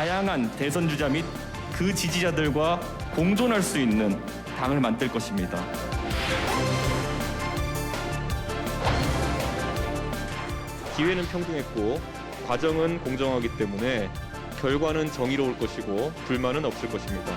다양한 대선 주자 및 그 지지자들과 공존할 수 있는 당을 만들 것입니다. 기회는 평등했고 과정은 공정하기 때문에 결과는 정의로울 것이고 불만은 없을 것입니다.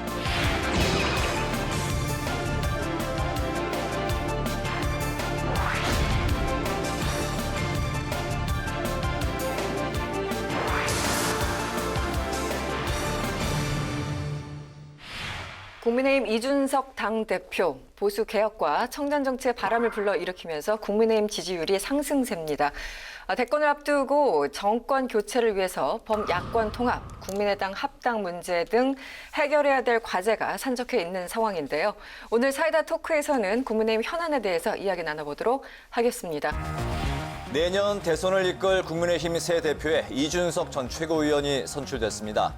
국민의힘 이준석 당대표, 보수 개혁과 청년 정치의 바람을 불러일으키면서 국민의힘 지지율이 상승세입니다. 대권을 앞두고 정권 교체를 위해서 범야권 통합, 국민의당 합당 문제 등 해결해야 될 과제가 산적해 있는 상황인데요. 오늘 사이다 토크에서는 국민의힘 현안에 대해서 이야기 나눠보도록 하겠습니다. 내년 대선을 이끌 국민의힘 새 대표에 이준석 전 최고위원이 선출됐습니다.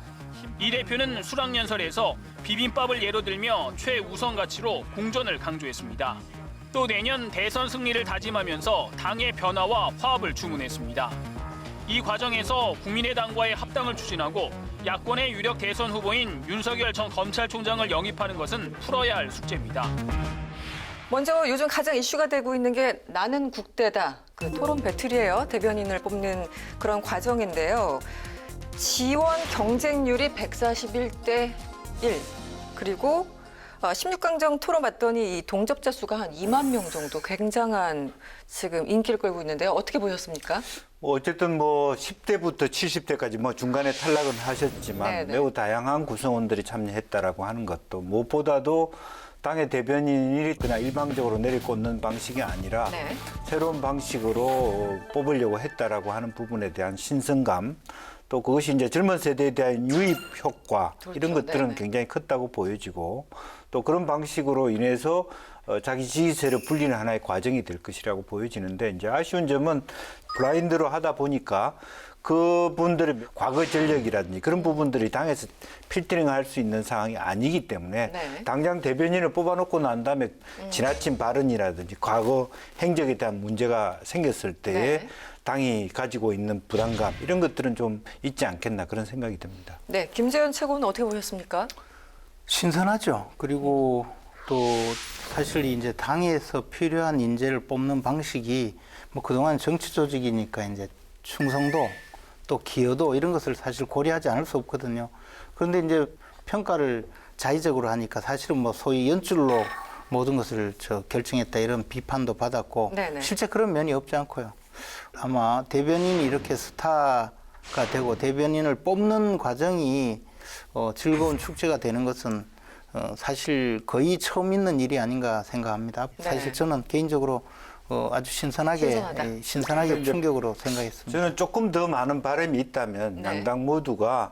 이 대표는 수락연설에서 비빔밥을 예로 들며 최우선 가치로 공존을 강조했습니다. 또 내년 대선 승리를 다짐하면서 당의 변화와 화합을 주문했습니다. 이 과정에서 국민의당과의 합당을 추진하고 야권의 유력 대선 후보인 윤석열 전 검찰총장을 영입하는 것은 풀어야 할 숙제입니다. 먼저 요즘 가장 이슈가 되고 있는 게 나는 국대다. 그 토론 배틀이에요. 대변인을 뽑는 그런 과정인데요. 지원 경쟁률이 141대 1. 그리고 16강정 토론 봤더니 이 동접자 수가 한 2만 명 정도 굉장한 지금 인기를 끌고 있는데요. 어떻게 보셨습니까? 어쨌든 10대부터 70대까지 중간에 탈락은 하셨지만 네네. 매우 다양한 구성원들이 참여했다라고 하는 것도 무엇보다도 당의 대변인이 그냥 일방적으로 내리꽂는 방식이 아니라 네. 새로운 방식으로 뽑으려고 했다라고 하는 부분에 대한 신선감 또 그것이 이제 젊은 세대에 대한 유입 효과 그렇죠. 이런 것들은 네네. 굉장히 컸다고 보여지고 또 그런 방식으로 인해서 자기 지지세를 불리는 하나의 과정이 될 것이라고 보여지는데 이제 아쉬운 점은 블라인드로 하다 보니까 그분들의 과거 전력이라든지 그런 부분들이 당에서 필터링할 수 있는 상황이 아니기 때문에 네. 당장 대변인을 뽑아놓고 난 다음에 지나친 발언이라든지 과거 행적에 대한 문제가 생겼을 때에 네. 당이 가지고 있는 부담감 이런 것들은 좀 있지 않겠나 그런 생각이 듭니다. 네, 김재현 최고는 어떻게 보셨습니까? 신선하죠. 그리고 또 사실 이제 당에서 필요한 인재를 뽑는 방식이 그동안 정치 조직이니까 이제 충성도 또 기여도 이런 것을 사실 고려하지 않을 수 없거든요. 그런데 이제 평가를 자의적으로 하니까 사실은 소위 연줄로 모든 것을 결정했다 이런 비판도 받았고 네네. 실제 그런 면이 없지 않고요. 아마 대변인이 이렇게 스타가 되고 대변인을 뽑는 과정이 즐거운 축제가 되는 것은 사실 거의 처음 있는 일이 아닌가 생각합니다. 네. 사실 저는 개인적으로 아주 신선하게 충격으로 생각했습니다. 저는 조금 더 많은 바람이 있다면 네. 양당 모두가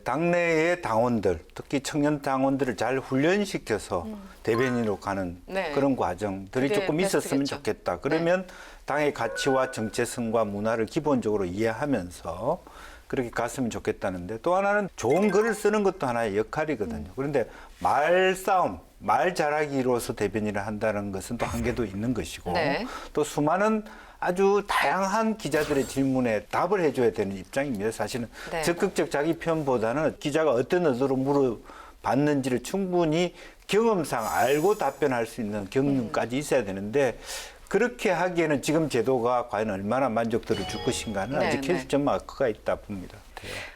당내의 당원들, 특히 청년 당원들을 잘 훈련시켜서 대변인으로 가는 네. 그런 과정들이 그게 조금 있었으면 베스트겠죠. 좋겠다. 그러면 당의 가치와 정체성과 문화를 기본적으로 이해하면서 그렇게 갔으면 좋겠다는데 또 하나는 좋은 글을 쓰는 것도 하나의 역할이거든요. 그런데 말싸움, 말 잘하기로서 대변인을 한다는 것은 또 한계도 있는 것이고 네. 또 수많은 아주 다양한 기자들의 질문에 답을 해줘야 되는 입장입니다. 사실은 네. 적극적 자기 표현보다는 기자가 어떤 의도로 물어봤는지를 충분히 경험상 알고 답변할 수 있는 경륜까지 있어야 되는데 그렇게 하기에는 지금 제도가 과연 얼마나 만족도를 줄 것인가는 네, 아직 네. 캐스점 마크가 있다 봅니다.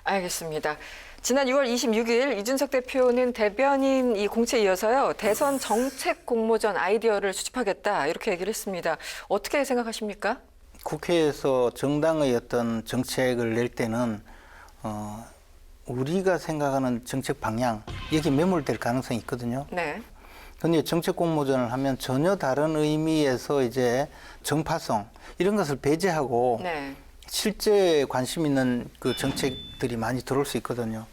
알겠습니다. 지난 6월 26일 이준석 대표는 대변인 이 공채에 이어서요. 대선 정책 공모전 아이디어를 수집하겠다 이렇게 얘기를 했습니다. 어떻게 생각하십니까? 국회에서 정당의 어떤 정책을 낼 때는 우리가 생각하는 정책 방향 여기 매몰될 가능성이 있거든요. 네. 근데 정책 공모전을 하면 전혀 다른 의미에서 이제 정파성 이런 것을 배제하고 네. 실제 관심 있는 그 정책들이 많이 들어올 수 있거든요.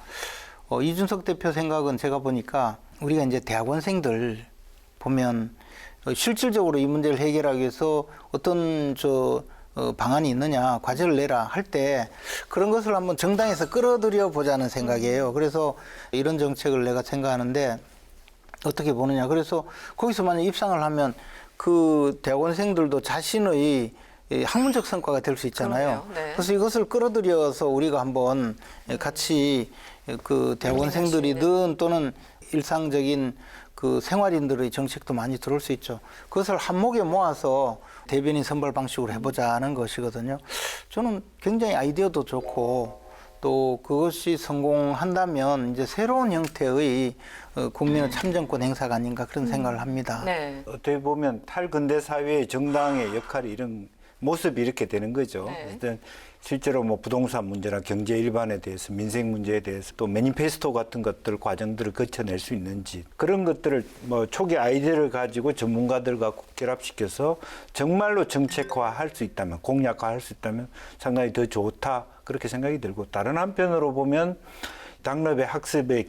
이준석 대표 생각은 제가 보니까 우리가 이제 대학원생들 보면 실질적으로 이 문제를 해결하기 위해서 어떤 방안이 있느냐, 과제를 내라 할 때 그런 것을 한번 정당에서 끌어들여 보자는 생각이에요. 그래서 이런 정책을 내가 생각하는데 어떻게 보느냐. 그래서 거기서 만약 입상을 하면 그 대학원생들도 자신의 학문적 성과가 될 수 있잖아요. 그러네요. 네. 그래서 이것을 끌어들여서 우리가 한번 같이 그 대학원생들이든 또는 일상적인 그 생활인들의 정책도 많이 들어올 수 있죠. 그것을 한목에 모아서 대변인 선발 방식으로 해보자는 것이거든요. 저는 굉장히 아이디어도 좋고 또 그것이 성공한다면 이제 새로운 형태의 국민의 참정권 행사가 아닌가 그런 생각을 합니다. 네. 어떻게 보면 탈근대 사회의 정당의 역할이 이런 모습이 이렇게 되는 거죠. 네. 일단 실제로 뭐 부동산 문제나 경제 일반에 대해서 민생 문제에 대해서 또 매니페스토 같은 것들 과정들을 거쳐낼 수 있는지 그런 것들을 뭐 초기 아이디어를 가지고 전문가들과 결합시켜서 정말로 정책화할 수 있다면 공약화할 수 있다면 상당히 더 좋다 그렇게 생각이 들고 다른 한편으로 보면 당협의 학습의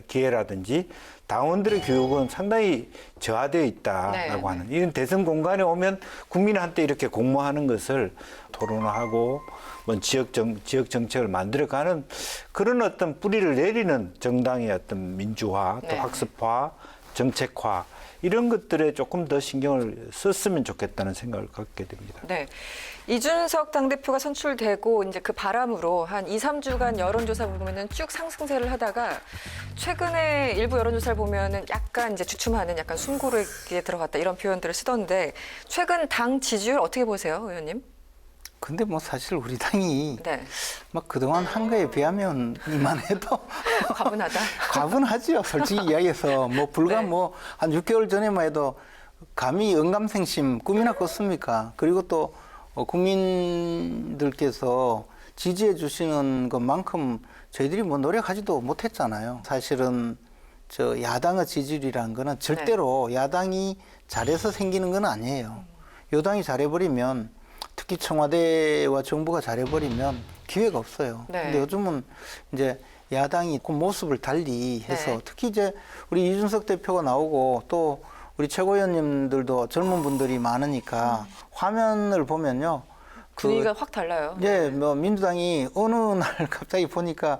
기회라든지 당원들의 교육은 상당히 저하되어 있다라고 네. 하는 이런 대선 공간에 오면 국민한테 이렇게 공모하는 것을 토론하고 뭐 지역 정책을 만들어가는 그런 어떤 뿌리를 내리는 정당의 어떤 민주화 또 네. 학습화 정책화 이런 것들에 조금 더 신경을 썼으면 좋겠다는 생각을 갖게 됩니다. 네. 이준석 당대표가 선출되고 이제 그 바람으로 한 2, 3주간 여론조사 보면은 쭉 상승세를 하다가 최근에 일부 여론조사를 보면은 약간 이제 주춤하는 약간 숨고르기에 들어갔다 이런 표현들을 쓰던데 최근 당 지지율 어떻게 보세요, 의원님? 근데 뭐 사실 우리 당이 네. 막 그동안 한 거에 비하면 이만 해도 과분하다. 과분하지요. 솔직히 이야기해서 뭐 불과 네. 뭐 한 6개월 전에만 해도 감히 영감생심 꿈이나 꿨습니까? 그리고 또 국민들께서 지지해 주시는 것만큼 저희들이 뭐 노력하지도 못했잖아요. 사실은 저 야당의 지지율이라는 거는 절대로 야당이 잘해서 생기는 건 아니에요. 여당이 잘해버리면 특히 청와대와 정부가 잘해버리면 기회가 없어요. 네. 근데 요즘은 이제 야당이 그 모습을 달리 해서 네. 특히 이제 우리 이준석 대표가 나오고 또 우리 최고위원님들도 젊은 분들이 많으니까 화면을 보면요. 분위기가 확 달라요. 예, 뭐 민주당이 어느 날 갑자기 보니까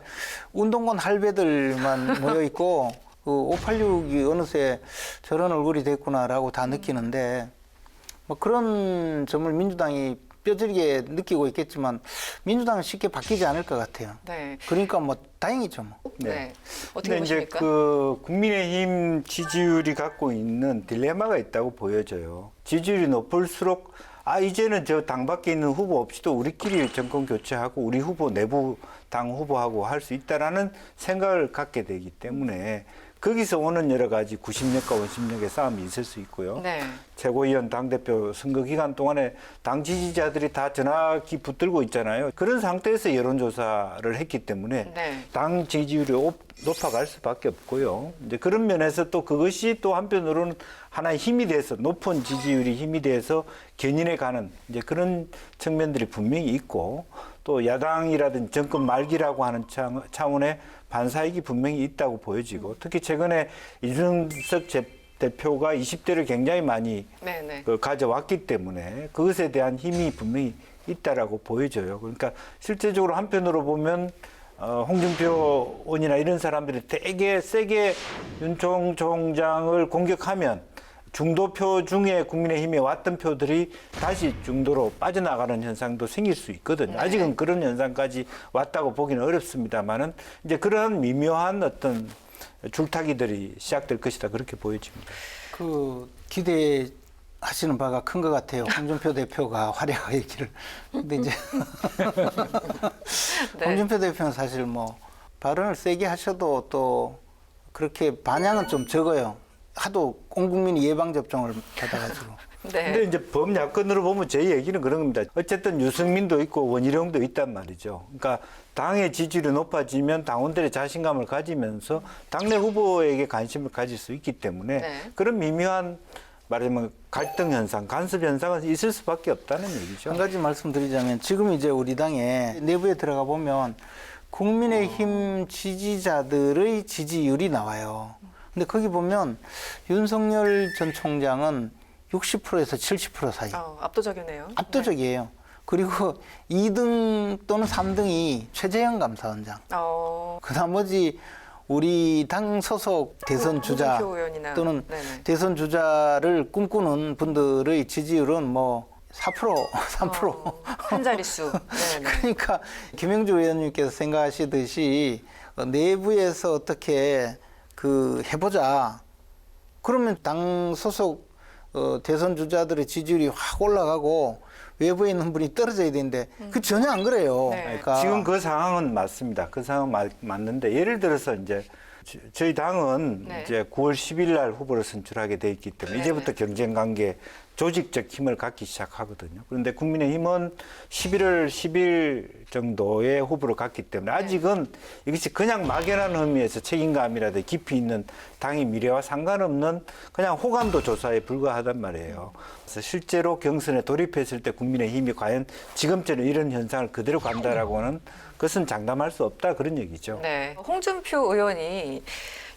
운동권 할배들만 모여 있고 그 586이 어느새 저런 얼굴이 됐구나라고 다 느끼는데 뭐 그런 점을 민주당이 뼈저리게 느끼고 있겠지만 민주당은 쉽게 바뀌지 않을 것 같아요. 네. 그러니까 뭐 다행이죠 뭐. 네. 어떻게 근데 이제 보십니까? 그 국민의힘 지지율이 갖고 있는 딜레마가 있다고 보여져요. 지지율이 높을수록 이제는 저 당 밖에 있는 후보 없이도 우리끼리 정권 교체하고 우리 후보 내부 당 후보하고 할 수 있다라는 생각을 갖게 되기 때문에 거기서 오는 여러 가지 구심력과 원심력의 싸움이 있을 수 있고요. 네. 최고위원 당대표 선거 기간 동안에 당 지지자들이 다 전화기 붙들고 있잖아요. 그런 상태에서 여론조사를 했기 때문에 네. 당 지지율이 높아갈 수밖에 없고요. 이제 그런 면에서 또 그것이 또 한편으로는 하나의 힘이 돼서 높은 지지율이 힘이 돼서 견인해 가는 이제 그런 측면들이 분명히 있고 또 야당이라든지 정권 말기라고 하는 차원의 반사이익이 분명히 있다고 보여지고 특히 최근에 이준석 대표가 20대를 굉장히 많이 네. 가져왔기 때문에 그것에 대한 힘이 분명히 있다라고 보여져요. 그러니까 실제적으로 한편으로 보면 홍준표 의원이나 이런 사람들이 되게 세게 윤 총장을 공격하면 중도표 중에 국민의힘에 왔던 표들이 다시 중도로 빠져나가는 현상도 생길 수 있거든요. 네. 아직은 그런 현상까지 왔다고 보기는 어렵습니다만은 이제 그런 미묘한 어떤 줄타기들이 시작될 것이다 그렇게 보여집니다. 그 기대하시는 바가 큰 것 같아요. 홍준표 대표가 활약하기를. 근데 이제 네. 홍준표 대표는 사실 뭐 발언을 세게 하셔도 또 그렇게 반향은 좀 적어요. 하도 온 국민이 예방 접종을 받아가지고. 네. 근데 이제 범야권으로 보면 제 얘기는 그런 겁니다. 어쨌든 유승민도 있고 원희룡도 있단 말이죠. 그러니까 당의 지지율이 높아지면 당원들의 자신감을 가지면서 당내 후보에게 관심을 가질 수 있기 때문에 네. 그런 미묘한 말하자면 갈등 현상, 간섭 현상은 있을 수밖에 없다는 얘기죠. 한 가지 말씀드리자면 지금 이제 우리 당의 내부에 들어가 보면 국민의힘 지지자들의 지지율이 나와요. 근데 거기 보면 윤석열 전 총장은 60%에서 70% 사이. 압도적이네요. 압도적이에요. 그리고 2등 또는 3등이 최재형 감사원장. 그 나머지 우리 당 소속 대선 주자 홍준표 의원이나. 또는 네네. 대선 주자를 꿈꾸는 분들의 지지율은 뭐 4%, 3%. 한 자릿수. 네네. 그러니까 김영주 의원님께서 생각하시듯이 내부에서 어떻게 해보자. 그러면 당 소속 대선 주자들의 지지율이 확 올라가고 외부에 있는 분이 떨어져야 되는데 그 전혀 안 그래요. 네. 그러니까 지금 그 상황은 맞습니다. 그 상황은 맞는데 예를 들어서 이제 저희 당은 네. 이제 9월 10일 날 후보를 선출하게 돼 있기 때문에 이제부터 경쟁 관계, 조직적 힘을 갖기 시작하거든요. 그런데 국민의힘은 11월 10일 정도의 후보를 갖기 때문에 아직은 이것이 그냥 막연한 의미에서 책임감이라든지 깊이 있는 당의 미래와 상관없는 그냥 호감도 조사에 불과하단 말이에요. 그래서 실제로 경선에 돌입했을 때 국민의힘이 과연 지금처럼 이런 현상을 그대로 간다라고는 그것은 장담할 수 없다 그런 얘기죠. 네. 홍준표 의원이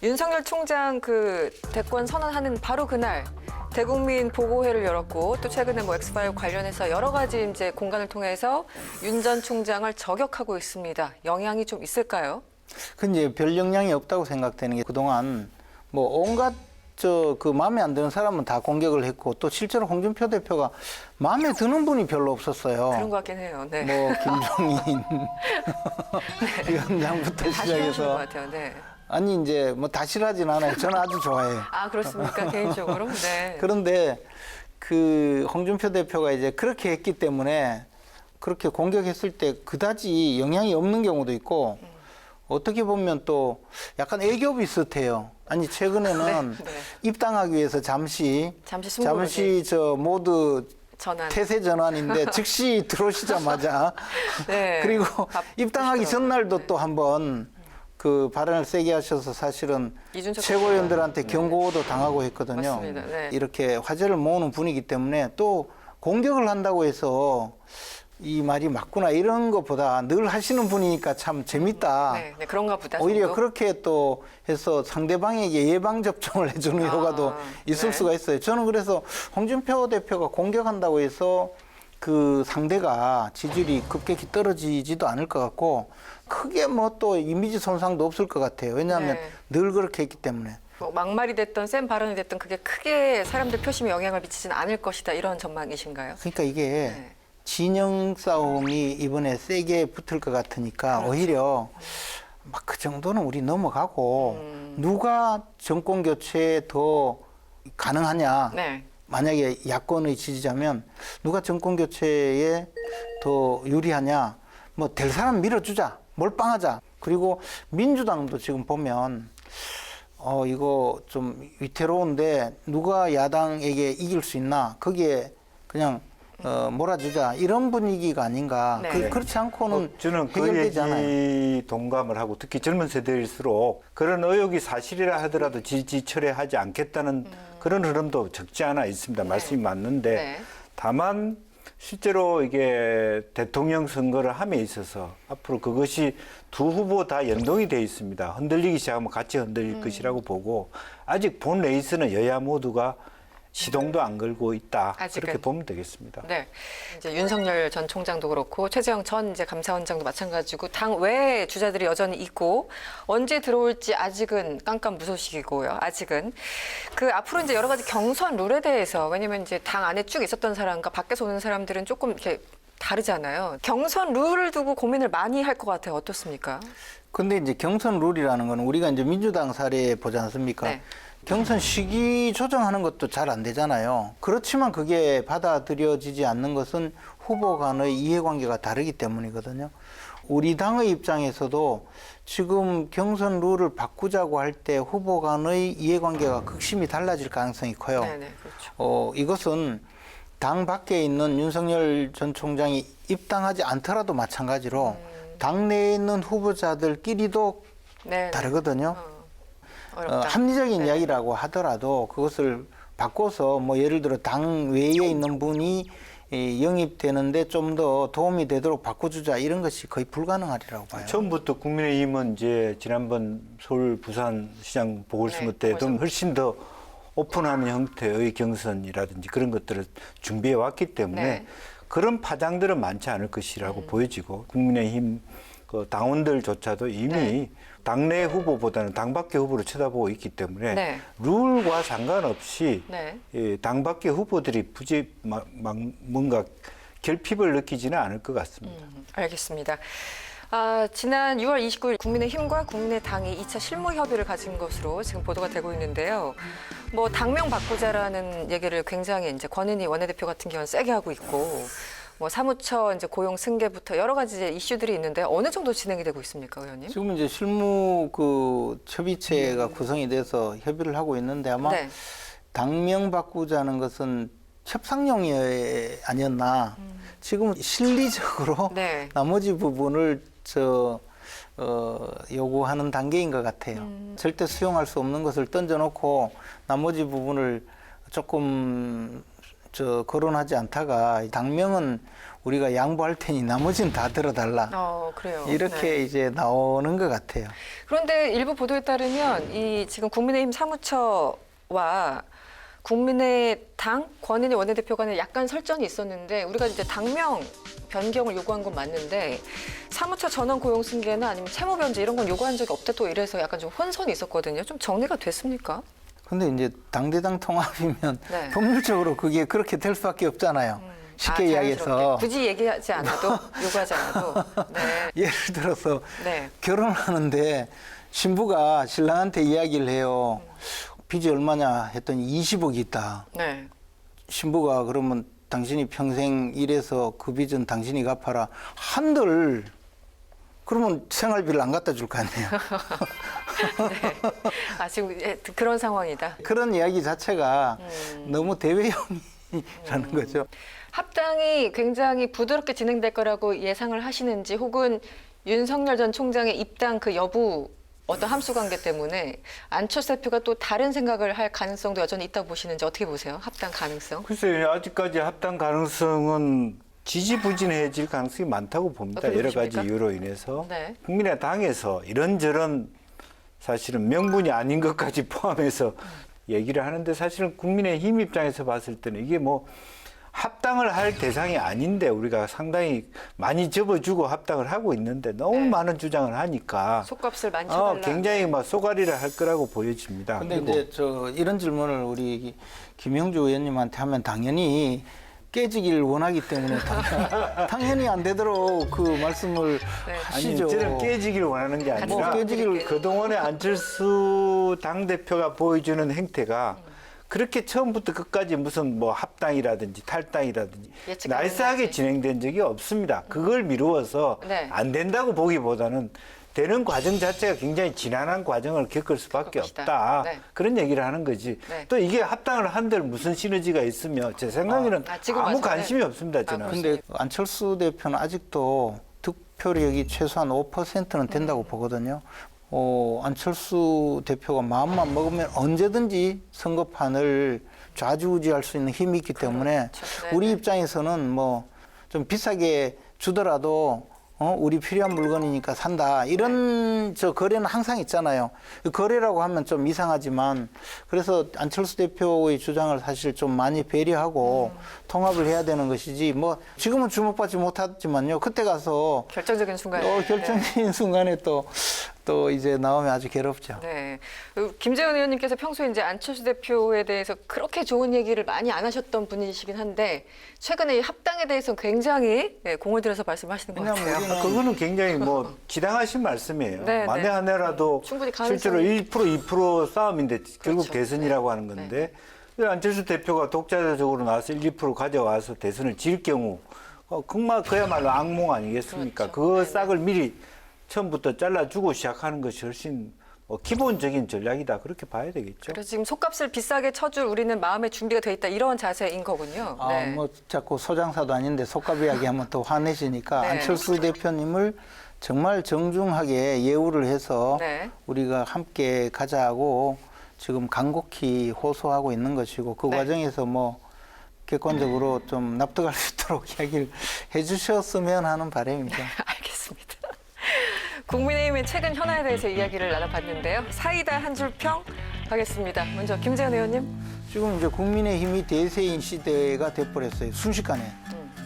윤석열 총장 대권 선언하는 바로 그날 대국민 보고회를 열었고 또 최근에 엑스파일 관련해서 여러 가지 이제 공간을 통해서 윤 전 총장을 저격하고 있습니다. 영향이 좀 있을까요? 근데 별 영향이 없다고 생각되는 게 그동안 온갖 마음에 안 드는 사람은 다 공격을 했고 또 실제로 홍준표 대표가 마음에 드는 분이 별로 없었어요. 그런 것 같긴 해요. 네. 김종인 위원장부터 다 싫어하시는 것 시작해서 같아요. 네. 아니 이제 다 싫어하진 않아요. 저는 아주 좋아해요. 아 그렇습니까? 개인적으로? 네. 그런데 홍준표 대표가 이제 그렇게 했기 때문에 그렇게 공격했을 때 그다지 영향이 없는 경우도 있고 어떻게 보면 또 약간 애교 비슷해요. 아니 최근에는 네, 네. 입당하기 위해서 잠시 승부를 모두 전환. 태세 전환인데 즉시 들어오시자마자 네. 그리고 밥 입당하기 드시더라고요. 전날도 네. 또 한번 발언을 세게 하셔서 사실은 이준석 최고위원들한테 네. 경고도 당하고 했거든요. 맞습니다. 네. 이렇게 화제를 모으는 분이기 때문에 또 공격을 한다고 해서 이 말이 맞구나 이런 것보다 늘 하시는 분이니까 참 재밌다. 네, 네, 그런가 보다. 오히려 정도? 그렇게 또 해서 상대방에게 예방 접종을 해주는 효과도 있을 네. 수가 있어요. 저는 그래서 홍준표 대표가 공격한다고 해서 상대가 지지율이 급격히 떨어지지도 않을 것 같고 크게 또 이미지 손상도 없을 것 같아요. 왜냐하면 네. 늘 그렇게 했기 때문에. 막말이 됐든 센 발언이 됐든 그게 크게 사람들 표심에 영향을 미치지는 않을 것이다 이런 전망이신가요? 그러니까 이게 네. 진영 싸움이 이번에 세게 붙을 것 같으니까 그렇죠. 오히려 그 정도는 우리 넘어가고 누가 정권 교체에 더 가능하냐. 네. 만약에 야권의 지지자면 누가 정권 교체에 더 유리하냐. 될 사람 밀어주자. 몰빵하자. 그리고 민주당도 지금 보면 이거 좀 위태로운데 누가 야당에게 이길 수 있나. 거기에 그냥 몰아주자 이런 분위기가 아닌가. 네. 그렇지 않고는 저는 그 해결되지 않아요. 얘기 동감을 하고 특히 젊은 세대일수록 그런 의혹이 사실이라 하더라도 지지 철회하지 않겠다는 그런 흐름도 적지 않아 있습니다. 말씀이 맞는데 네. 다만 실제로 이게 대통령 선거를 함에 있어서 앞으로 그것이 두 후보 다 연동이 돼 있습니다. 흔들리기 시작하면 같이 흔들릴 것이라고 보고 아직 본 레이스는 여야 모두가 시동도 안 걸고 있다. 아직은. 그렇게 보면 되겠습니다. 네. 이제 윤석열 전 총장도 그렇고 최재형 전 감사원장도 마찬가지고 당 외에 주자들이 여전히 있고 언제 들어올지 아직은 깜깜무소식이고요. 아직은 앞으로 이제 여러 가지 경선 룰에 대해서 왜냐면 이제 당 안에 쭉 있었던 사람과 밖에서 오는 사람들은 조금 이렇게 다르잖아요. 경선 룰을 두고 고민을 많이 할 것 같아요. 어떻습니까? 근데 이제 경선 룰이라는 건 우리가 이제 민주당 사례 보지 않습니까? 네. 경선 시기 조정하는 것도 잘 안 되잖아요. 그렇지만 그게 받아들여지지 않는 것은 후보 간의 이해관계가 다르기 때문이거든요. 우리 당의 입장에서도 지금 경선 룰을 바꾸자고 할 때 후보 간의 이해관계가 극심히 달라질 가능성이 커요. 네네, 그렇죠. 이것은 당 밖에 있는 윤석열 전 총장이 입당하지 않더라도 마찬가지로 당 내에 있는 후보자들끼리도 네. 다르거든요. 어렵다. 합리적인 네. 이야기라고 하더라도 그것을 바꿔서 예를 들어 당 외에 있는 분이 영입되는데 좀 더 도움이 되도록 바꿔주자 이런 것이 거의 불가능하리라고 봐요. 처음부터 국민의힘은 이제 지난번 서울 부산 시장 보궐선거 네, 때도 훨씬 더 오픈하는 형태의 경선이라든지 그런 것들을 준비해 왔기 때문에 네. 그런 파장들은 많지 않을 것이라고 보여지고 국민의힘 그 당원들조차도 이미 네. 당내 후보보다는 당밖의 후보를 쳐다보고 있기 때문에 네. 룰과 상관없이 네. 당밖의 후보들이 뭔가 결핍을 느끼지는 않을 것 같습니다. 알겠습니다. 지난 6월 29일 국민의힘과 국민의당이 2차 실무 협의를 가진 것으로 지금 보도가 되고 있는데요. 뭐 당명 바꾸자라는 얘기를 굉장히 이제 권은희 원내대표 같은 경우는 세게 하고 있고, 뭐 사무처 이제 고용 승계부터 여러 가지 이제 이슈들이 있는데 어느 정도 진행이 되고 있습니까, 의원님? 지금 이제 실무 그 협의체가 구성이 돼서 협의를 하고 있는데 아마 네. 당명 바꾸자는 것은 협상용이 아니었나. 지금 실리적으로 네. 나머지 부분을 요구하는 단계인 것 같아요. 절대 수용할 수 없는 것을 던져놓고 나머지 부분을 조금 거론하지 않다가 당명은 우리가 양보할 테니 나머지는 다 들어달라. 그래요. 이렇게 네. 이제 나오는 것 같아요. 그런데 일부 보도에 따르면 이 지금 국민의힘 사무처와 국민의당 권은희 원내대표 간에 약간 설전이 있었는데 우리가 이제 당명 변경을 요구한 건 맞는데 사무처 전원 고용 승계나 아니면 채무 변제 이런 건 요구한 적이 없다 또 이래서 약간 좀 혼선이 있었거든요. 좀 정리가 됐습니까? 근데 이제 당대당 통합이면 네. 법률적으로 그게 그렇게 될 수밖에 없잖아요. 쉽게 이야기해서 자연스럽게. 굳이 얘기하지 않아도 요구하지 않아도 네. 예를 들어서 네. 결혼하는데 신부가 신랑한테 이야기를 해요. 빚이 얼마냐 했더니 20억이 있다. 네. 신부가 그러면 당신이 평생 일해서 그 빚은 당신이 갚아라. 한들 그러면 생활비를 안 갖다 줄 거 아니에요. 네. 지금 그런 상황이다. 그런 이야기 자체가 너무 대외형이라는 거죠. 합당이 굉장히 부드럽게 진행될 거라고 예상을 하시는지 혹은 윤석열 전 총장의 입당 그 여부 어떤 함수 관계 때문에 안철수 대표가 또 다른 생각을 할 가능성도 여전히 있다고 보시는지 어떻게 보세요? 합당 가능성? 글쎄요, 아직까지 합당 가능성은 지지부진해질 가능성이 많다고 봅니다. 어떻게 여러 가지 보십니까? 이유로 인해서. 네. 국민의당에서 이런저런 사실은 명분이 아닌 것까지 포함해서 얘기를 하는데 사실은 국민의힘 입장에서 봤을 때는 이게 뭐 합당을 할 대상이 아닌데 우리가 상당히 많이 접어주고 합당을 하고 있는데 너무 네. 많은 주장을 하니까 속값을 많이 쳐달라. 굉장히 막 쏘가리를 할 거라고 보여집니다. 근데 이제 이런 질문을 우리 김영주 의원님한테 하면 당연히 깨지기를 원하기 때문에 당연히 안 되도록 그 말씀을 네. 아니, 하시죠. 저는 깨지기를 원하는 게 아니라 뭐 깨지기를 그동안에 안철수 당대표가 보여주는 행태가 그렇게 처음부터 끝까지 무슨 뭐 합당이라든지 탈당이라든지 예측 날쌔하게 가능하지. 진행된 적이 없습니다. 그걸 미루어서 네. 안 된다고 보기보다는 되는 과정 자체가 굉장히 지난한 과정을 겪을 수밖에 것이다. 없다. 네. 그런 얘기를 하는 거지. 네. 또 이게 합당을 한들 무슨 시너지가 있으며 제 생각에는 지금 아무 와서는? 관심이 없습니다. 저는. 근데 안철수 대표는 아직도 득표력이 최소한 5%는 된다고 보거든요. 안철수 대표가 마음만 먹으면 언제든지 선거판을 좌지우지할 수 있는 힘이 있기 때문에 그렇죠. 우리 네네. 입장에서는 뭐 좀 비싸게 주더라도 우리 필요한 물건이니까 산다. 이런 거래는 항상 있잖아요. 거래라고 하면 좀 이상하지만 그래서 안철수 대표의 주장을 사실 좀 많이 배려하고 통합을 해야 되는 것이지 뭐 지금은 주목받지 못하지만요. 그때 가서 결정적인 순간에. 결정적인 순간에 또 이제 나오면 아주 괴롭죠. 네. 김재원 의원님께서 평소에 이제 안철수 대표에 대해서 그렇게 좋은 얘기를 많이 안 하셨던 분이시긴 한데 최근에 이 합당에 대해서는 굉장히 공을 들여서 말씀하시는 것 왜냐하면 같아요. 우리는 그거는 굉장히 뭐 지당하신 말씀이에요. 네, 만에 네. 하나라도 충분히 실제로 가능성이- 1% 2% 싸움인데 결국 그렇죠. 대선이라고 하는 건데 안철수 대표가 독자적으로 나와서 1, 2% 가져와서 대선을 질 경우 그야말로 악몽 아니겠습니까? 그렇죠. 그 네네. 싹을 미리 처음부터 잘라주고 시작하는 것이 훨씬 기본적인 전략이다 그렇게 봐야 되겠죠. 그래서 지금 속값을 비싸게 쳐줄 우리는 마음의 준비가 돼 있다 이런 자세인 거군요. 네. 뭐 자꾸 소장사도 아닌데 속값 이야기하면 또 화내시니까 네. 안철수 대표님을 정말 정중하게 예우를 해서 네. 우리가 함께 가자고 지금 간곡히 호소하고 있는 것이고 그 네. 과정에서 뭐 객관적으로 좀 납득할 수 있도록 이야기를 해주셨으면 하는 바람이죠. 알겠습니다. 국민의힘의 최근 현안에 대해서 이야기를 나눠봤는데요. 사이다 한 줄 평 가겠습니다. 먼저 김재현 의원님. 지금 이제 국민의힘이 대세인 시대가 돼버렸어요. 순식간에.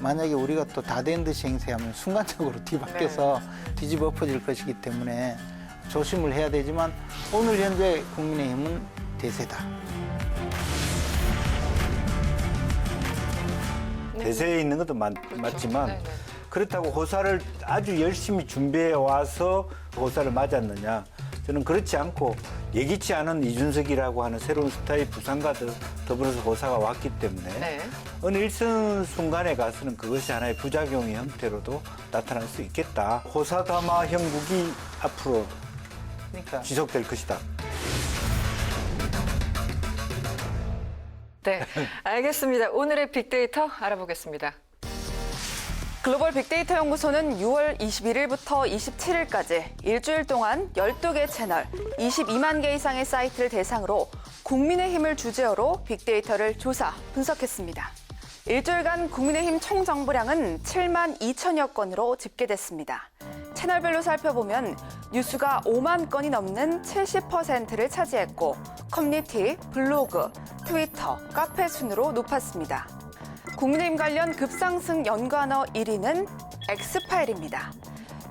만약에 우리가 또 다 된 듯이 행세하면 순간적으로 뒤바뀌어서 뒤집어 엎어질 것이기 때문에 조심을 해야 되지만 오늘 현재 국민의힘은 대세다. 대세에 있는 것도 맞지만 네, 네. 그렇다고 호사를 아주 열심히 준비해 와서 호사를 맞았느냐? 저는 그렇지 않고 예기치 않은 이준석이라고 하는 새로운 스타일 부상과 더불어서 호사가 왔기 때문에 네. 어느 일선 순간에 가서는 그것이 하나의 부작용의 형태로도 나타날 수 있겠다. 호사다마 형국이 앞으로 그러니까 지속될 것이다. 네, 알겠습니다. 오늘의 빅데이터 알아보겠습니다. 글로벌 빅데이터 연구소는 6월 21일부터 27일까지 일주일 동안 12개 채널, 22만 개 이상의 사이트를 대상으로 국민의힘을 주제어로 빅데이터를 조사, 분석했습니다. 일주일간 국민의힘 총 정보량은 7만 2천여 건으로 집계됐습니다. 채널별로 살펴보면 뉴스가 5만 건이 넘는 70%를 차지했고 커뮤니티, 블로그, 트위터, 카페 순으로 높았습니다. 국민의힘 관련 급상승 연관어 1위는 X파일입니다.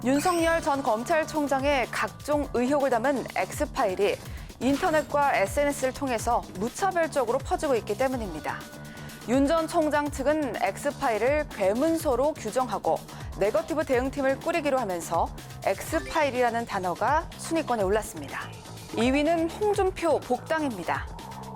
윤석열 전 검찰총장의 각종 의혹을 담은 X파일이 인터넷과 SNS를 통해서 무차별적으로 퍼지고 있기 때문입니다. 윤 전 총장 측은 X파일을 괴문서로 규정하고 네거티브 대응팀을 꾸리기로 하면서 X파일이라는 단어가 순위권에 올랐습니다. 2위는 홍준표 복당입니다.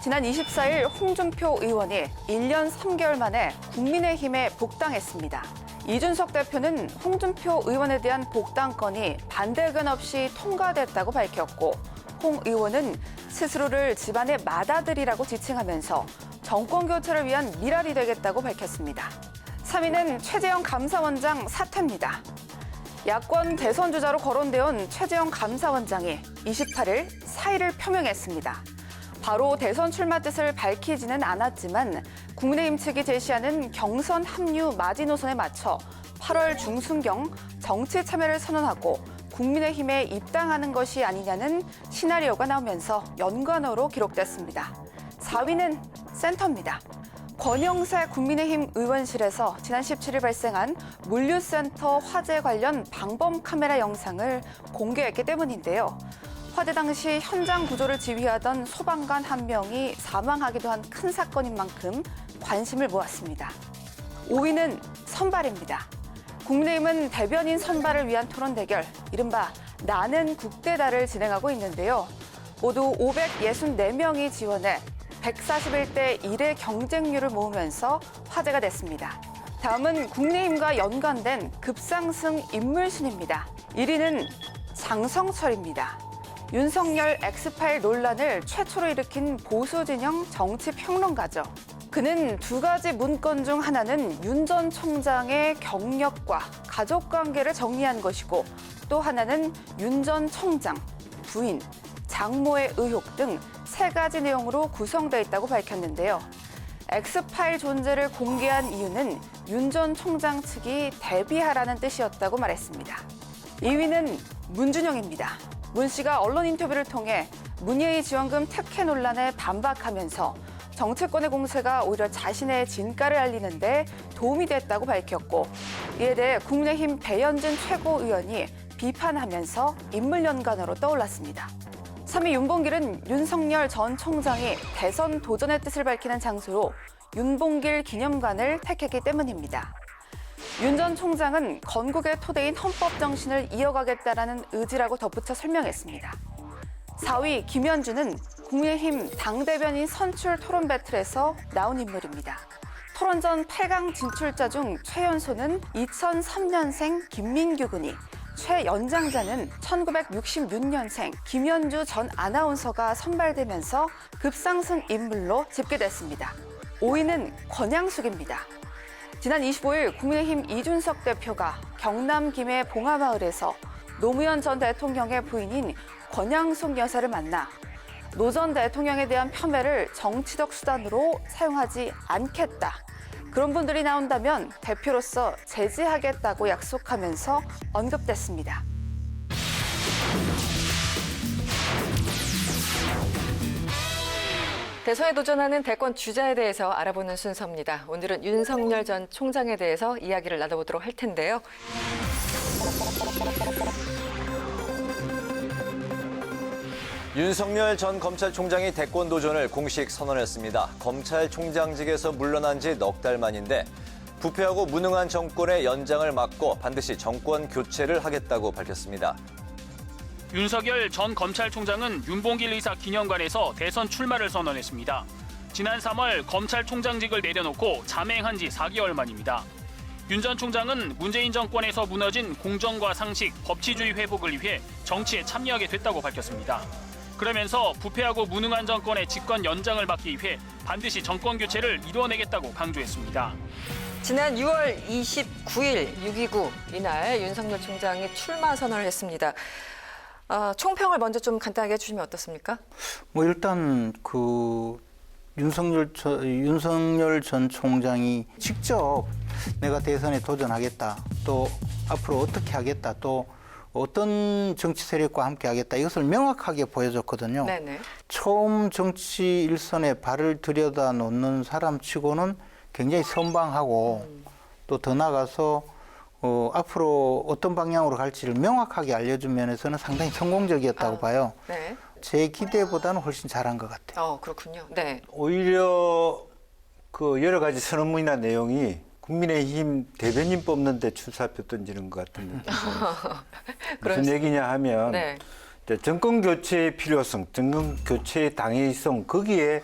지난 24일 홍준표 의원이 1년 3개월 만에 국민의힘에 복당했습니다. 이준석 대표는 홍준표 의원에 대한 복당건이 반대 의견 없이 통과됐다고 밝혔고 홍 의원은 스스로를 집안의 맏아들이라고 지칭하면서 정권 교체를 위한 미랄이 되겠다고 밝혔습니다. 3위는 최재형 감사원장 사퇴입니다. 야권 대선 주자로 거론되어 최재형 감사원장이 28일 사의를 표명했습니다. 바로 대선 출마 뜻을 밝히지는 않았지만 국민의힘 측이 제시하는 경선 합류 마지노선에 맞춰 8월 중순경 정치 참여를 선언하고 국민의힘에 입당하는 것이 아니냐는 시나리오가 나오면서 연관어로 기록됐습니다. 4위는 센터입니다. 권영세 국민의힘 의원실에서 지난 17일 발생한 물류센터 화재 관련 방범 카메라 영상을 공개했기 때문인데요. 화재 당시 현장 구조를 지휘하던 소방관 한 명이 사망하기도 한 큰 사건인 만큼 관심을 모았습니다. 5위는 선발입니다. 국민의힘은 대변인 선발을 위한 토론 대결, 이른바 나는 국대다를 진행하고 있는데요. 모두 564명이 지원해 141대 1의 경쟁률을 모으면서 화제가 됐습니다. 다음은 국민의힘과 연관된 급상승 인물 순입니다. 1위는 장성철입니다. 윤석열 X파일 논란을 최초로 일으킨 보수 진영 정치 평론가죠. 그는 두 가지 문건 중 하나는 윤 전 총장의 경력과 가족관계를 정리한 것이고 또 하나는 윤 전 총장, 부인, 장모의 의혹 등 세 가지 내용으로 구성되어 있다고 밝혔는데요. X파일 존재를 공개한 이유는 윤 전 총장 측이 대비하라는 뜻이었다고 말했습니다. 2위는 문준영입니다. 문 씨가 언론 인터뷰를 통해 문예의 지원금 특혜 논란에 반박하면서 정치권의 공세가 오히려 자신의 진가를 알리는데 도움이 됐다고 밝혔고 이에 대해 국민의힘 배현진 최고위원이 비판하면서 인물 연관어로 떠올랐습니다. 3위 윤봉길은 윤석열 전 총장이 대선 도전의 뜻을 밝히는 장소로 윤봉길 기념관을 택했기 때문입니다. 윤 전 총장은 건국의 토대인 헌법 정신을 이어가겠다라는 의지라고 덧붙여 설명했습니다. 4위 김현주는 국민의힘 당대변인 선출 토론 배틀에서 나온 인물입니다. 토론전 8강 진출자 중 최연소는 2003년생 김민규 군이, 최연장자는 1966년생 김현주 전 아나운서가 선발되면서 급상승 인물로 집계됐습니다. 5위는 권양숙입니다. 지난 25일 국민의힘 이준석 대표가 경남 김해 봉하마을에서 노무현 전 대통령의 부인인 권양숙 여사를 만나 노 전 대통령에 대한 폄훼를 정치적 수단으로 사용하지 않겠다. 그런 분들이 나온다면 대표로서 제지하겠다고 약속하면서 언급됐습니다. 대선에 도전하는 대권 주자에 대해서 알아보는 순서입니다. 오늘은 윤석열 전 총장에 대해서 이야기를 나눠보도록 할 텐데요. 윤석열 전 검찰총장이 대권 도전을 공식 선언했습니다. 검찰총장직에서 물러난 지 넉 달 만인데 부패하고 무능한 정권의 연장을 막고 반드시 정권 교체를 하겠다고 밝혔습니다. 윤석열 전 검찰총장은 윤봉길 의사 기념관에서 대선 출마를 선언했습니다. 지난 3월 검찰총장직을 내려놓고 잠행한 지 4개월 만입니다. 윤 전 총장은 문재인 정권에서 무너진 공정과 상식, 법치주의 회복을 위해 정치에 참여하게 됐다고 밝혔습니다. 그러면서 부패하고 무능한 정권의 집권 연장을 막기 위해 반드시 정권 교체를 이뤄내겠다고 강조했습니다. 지난 6월 29일 6.29 이날 윤석열 총장이 출마 선언을 했습니다. 총평을 먼저 좀 간단하게 해주시면 어떻습니까? 뭐 일단 그 윤석열 전 총장이 직접 내가 대선에 도전하겠다, 또 앞으로 어떻게 하겠다, 또 어떤 정치 세력과 함께 하겠다, 이것을 명확하게 보여줬거든요. 네네. 처음 정치 일선에 발을 들여다 놓는 사람치고는 굉장히 선방하고 또 더 나아가서 앞으로 어떤 방향으로 갈지를 명확하게 알려준 면에서는 상당히 성공적이었다고 봐요. 네. 제 기대보다는 훨씬 잘한 것 같아요. 그렇군요. 네. 오히려 그 여러 가지 선언문이나 내용이 국민의힘 대변인 뽑는데 출사표 던지는 것 같은 느낌. 무슨 얘기냐 하면 네. 정권 교체의 필요성, 정권 교체의 당위성 거기에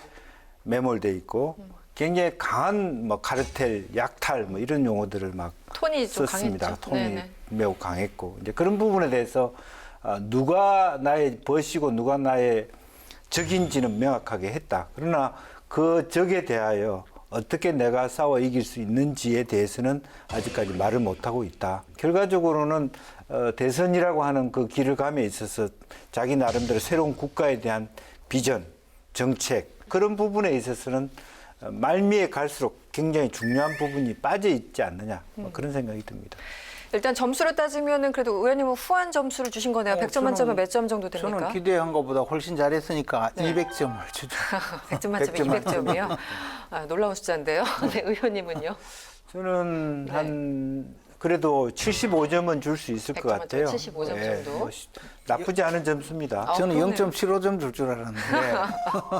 매몰돼 있고 굉장히 강한 뭐 카르텔, 약탈 뭐 이런 용어들을 막 톤이 좀 썼습니다. 강했죠. 톤이 네네. 매우 강했고 이제 그런 부분에 대해서 누가 나의 벗이고 누가 나의 적인지는 명확하게 했다. 그러나 그 적에 대하여 어떻게 내가 싸워 이길 수 있는지에 대해서는 아직까지 말을 못하고 있다. 결과적으로는 대선이라고 하는 그 길을 감에 있어서 자기 나름대로 새로운 국가에 대한 비전, 정책 그런 부분에 있어서는 말미에 갈수록 굉장히 중요한 부분이 빠져 있지 않느냐 뭐 그런 생각이 듭니다. 일단 점수를 따지면은 그래도 의원님은 후한 점수를 주신 거네요. 100점 만점에 몇 점 정도 됩니까? 저는 기대한 것보다 훨씬 잘했으니까 네. 200점을 주죠. 100점 만점에 200점이요? 놀라운 숫자인데요. 네, 의원님은요? 저는 네. 한 그래도 75점은 줄 수 있을 100점 것 같아요. 만점에 75점 정도? 뭐 나쁘지 않은 점수입니다. 저는 그러네요. 0.75점 줄 줄 알았는데.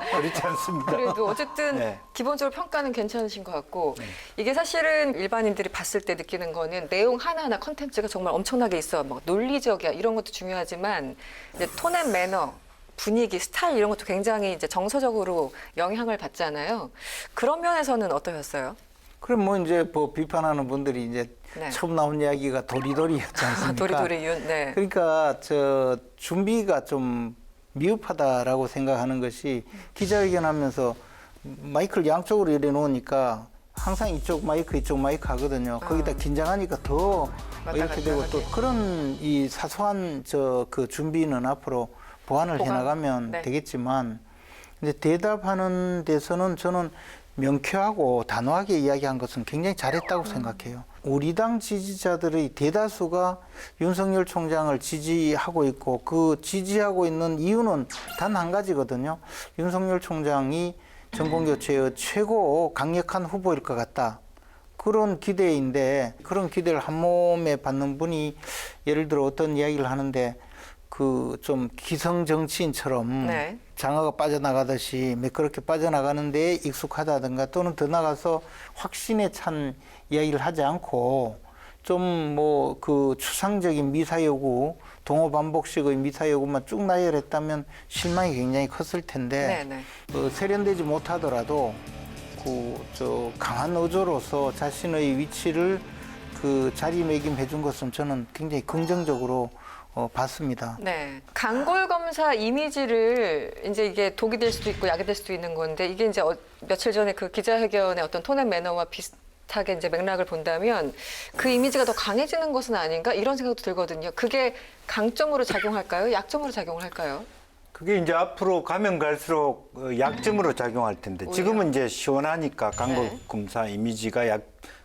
그렇지 않습니다. 그래도 어쨌든 네. 기본적으로 평가는 괜찮으신 것 같고 이게 사실은 일반인들이 봤을 때 느끼는 거는 내용 하나하나 컨텐츠가 정말 엄청나게 있어. 막 논리적이야. 이런 것도 중요하지만 이제 톤 앤 매너, 분위기, 스타일 이런 것도 굉장히 이제 정서적으로 영향을 받잖아요. 그런 면에서는 어떠셨어요? 그럼 뭐 이제 뭐 비판하는 분들이 이제 네. 처음 나온 이야기가 도리도리였지 않습니까? 도리도리 윤. 네. 그러니까 저 준비가 좀 미흡하다라고 생각하는 것이 기자회견하면서 마이크를 양쪽으로 이래 놓으니까 항상 이쪽 마이크 하거든요. 거기다 긴장하니까 더 이렇게 되고 또 그런 이 사소한 그 준비는 앞으로 보완을 해나가면 네. 되겠지만 이제 대답하는 데서는 저는 명쾌하고 단호하게 이야기한 것은 굉장히 잘했다고 생각해요. 우리 당 지지자들의 대다수가 윤석열 총장을 지지하고 있고 그 지지하고 있는 이유는 단 한 가지거든요. 윤석열 총장이 정권교체의 최고 강력한 후보일 것 같다. 그런 기대인데 그런 기대를 한 몸에 받는 분이 예를 들어 어떤 이야기를 하는데 그 좀 기성 정치인처럼 네. 장어가 빠져나가듯이 매끄럽게 빠져나가는 데 익숙하다든가 또는 더 나가서 확신에 찬 이야기를 하지 않고 좀 뭐 그 추상적인 미사여구, 동호 반복식의 미사여구만 쭉 나열했다면 실망이 굉장히 컸을 텐데 네네. 세련되지 못하더라도 그 강한 의조로서 자신의 위치를 그 자리매김해 준 것은 저는 굉장히 긍정적으로 봤습니다. 네. 강골 검사 이미지를 이제 이게 독이 될 수도 있고 약이 될 수도 있는 건데 이게 이제 며칠 전에 그 기자회견의 어떤 톤 앤 매너와 비슷하게 이제 맥락을 본다면 그 이미지가 더 강해지는 것은 아닌가 이런 생각도 들거든요. 그게 강점으로 작용할까요? 약점으로 작용을 할까요? 그게 이제 앞으로 가면 갈수록 약점으로 작용할 텐데 오히려. 지금은 이제 시원하니까 강골 네. 검사 이미지가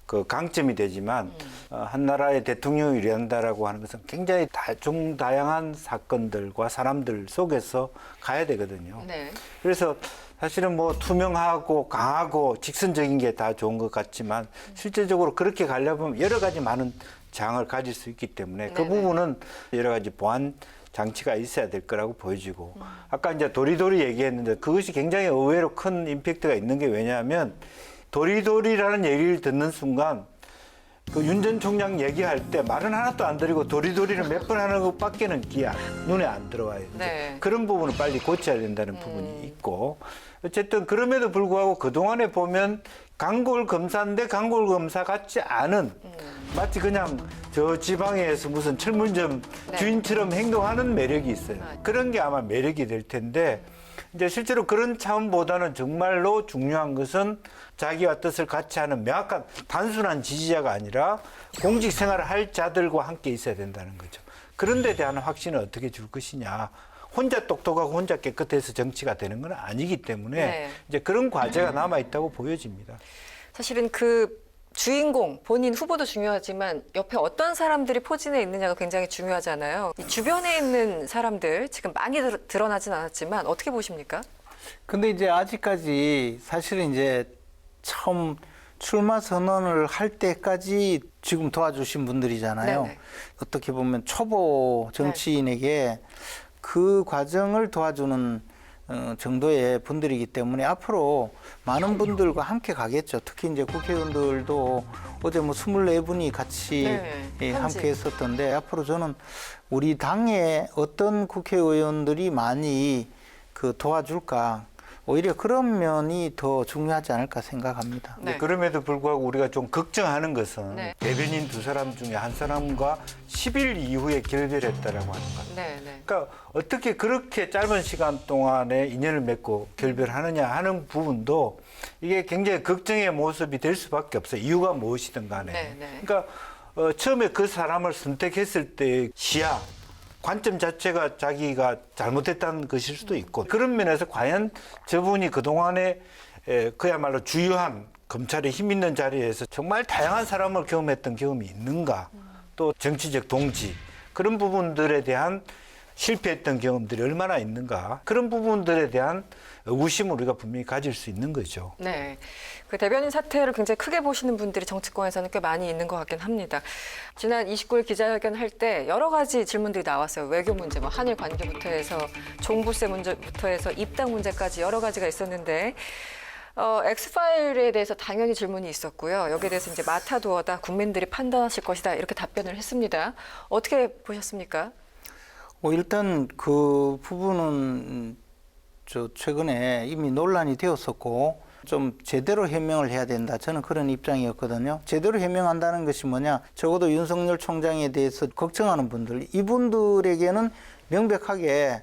그 강점이 되지만 한 나라의 대통령이 일한다라고 하는 것은 굉장히 다양한 사건들과 사람들 속에서 가야 되거든요. 네. 그래서 사실은 뭐 투명하고 강하고 직선적인 게 다 좋은 것 같지만 실제적으로 그렇게 가려면 여러 가지 많은 장을 가질 수 있기 때문에 그 네네. 부분은 여러 가지 보안 장치가 있어야 될 거라고 보여지고 아까 이제 도리도리 얘기했는데 그것이 굉장히 의외로 큰 임팩트가 있는 게 왜냐하면 도리도리라는 얘기를 듣는 순간 그 윤 전 총장 얘기할 때 말은 하나도 안 드리고 도리도리를 몇 번 하는 것밖에는 눈에 안 들어와요. 네. 그런 부분을 빨리 고쳐야 된다는 부분이 있고 어쨌든 그럼에도 불구하고 그동안에 보면 강골 검사인데 강골 검사 같지 않은 마치 그냥 저 지방에서 무슨 철물점 네. 주인처럼 행동하는 매력이 있어요. 아. 그런 게 아마 매력이 될 텐데 이제 실제로 그런 차원보다는 정말로 중요한 것은 자기와 뜻을 같이 하는 명확한 단순한 지지자가 아니라 공직 생활을 할 자들과 함께 있어야 된다는 거죠. 그런 데 대한 확신을 어떻게 줄 것이냐. 혼자 똑똑하고 혼자 깨끗해서 정치가 되는 건 아니기 때문에 네. 이제 그런 과제가 남아 있다고 보여집니다. 사실은 그 주인공, 본인 후보도 중요하지만 옆에 어떤 사람들이 포진해 있느냐가 굉장히 중요하잖아요. 이 주변에 있는 사람들 지금 많이 드러나진 않았지만 어떻게 보십니까? 근데 이제 아직까지 사실은 이제 처음 출마 선언을 할 때까지 지금 도와주신 분들이잖아요. 네네. 어떻게 보면 초보 정치인에게 그 과정을 도와주는 정도의 분들이기 때문에 앞으로 많은 분들과 함께 가겠죠. 특히 이제 국회의원들도 어제 뭐 24분이 같이 네, 함께 했었던데 앞으로 저는 우리 당의 어떤 국회의원들이 많이 그 도와줄까 오히려 그런 면이 더 중요하지 않을까 생각합니다. 네. 그럼에도 불구하고 우리가 좀 걱정하는 것은 네. 대변인 두 사람 중에 한 사람과 10일 이후에 결별했다라고 하는 것. 네, 네. 그러니까 어떻게 그렇게 짧은 시간 동안에 인연을 맺고 결별하느냐 하는 부분도 이게 굉장히 걱정의 모습이 될 수밖에 없어요. 이유가 무엇이든 간에. 네, 네. 그러니까 처음에 그 사람을 선택했을 때 시야, 관점 자체가 자기가 잘못했다는 것일 수도 있고 그런 면에서 과연 저분이 그동안에 그야말로 주요한 검찰의 힘 있는 자리에서 정말 다양한 사람을 경험했던 경험이 있는가 또 정치적 동지 그런 부분들에 대한 실패했던 경험들이 얼마나 있는가 그런 부분들에 대한 의구심을 우리가 분명히 가질 수 있는 거죠. 네. 그 대변인 사태를 굉장히 크게 보시는 분들이 정치권에서는 꽤 많이 있는 것 같긴 합니다. 지난 29일 기자회견 할 때 여러 가지 질문들이 나왔어요. 외교 문제, 뭐 한일 관계부터 해서 종부세 문제부터 해서 입당 문제까지 여러 가지가 있었는데 엑스파일에 대해서 당연히 질문이 있었고요. 여기에 대해서 이제 마타도어다 국민들이 판단하실 것이다 이렇게 답변을 했습니다. 어떻게 보셨습니까? 일단 그 부분은 저 최근에 이미 논란이 되었었고 좀 제대로 해명을 해야 된다. 저는 그런 입장이었거든요. 제대로 해명한다는 것이 뭐냐? 적어도 윤석열 총장에 대해서 걱정하는 분들, 이분들에게는 명백하게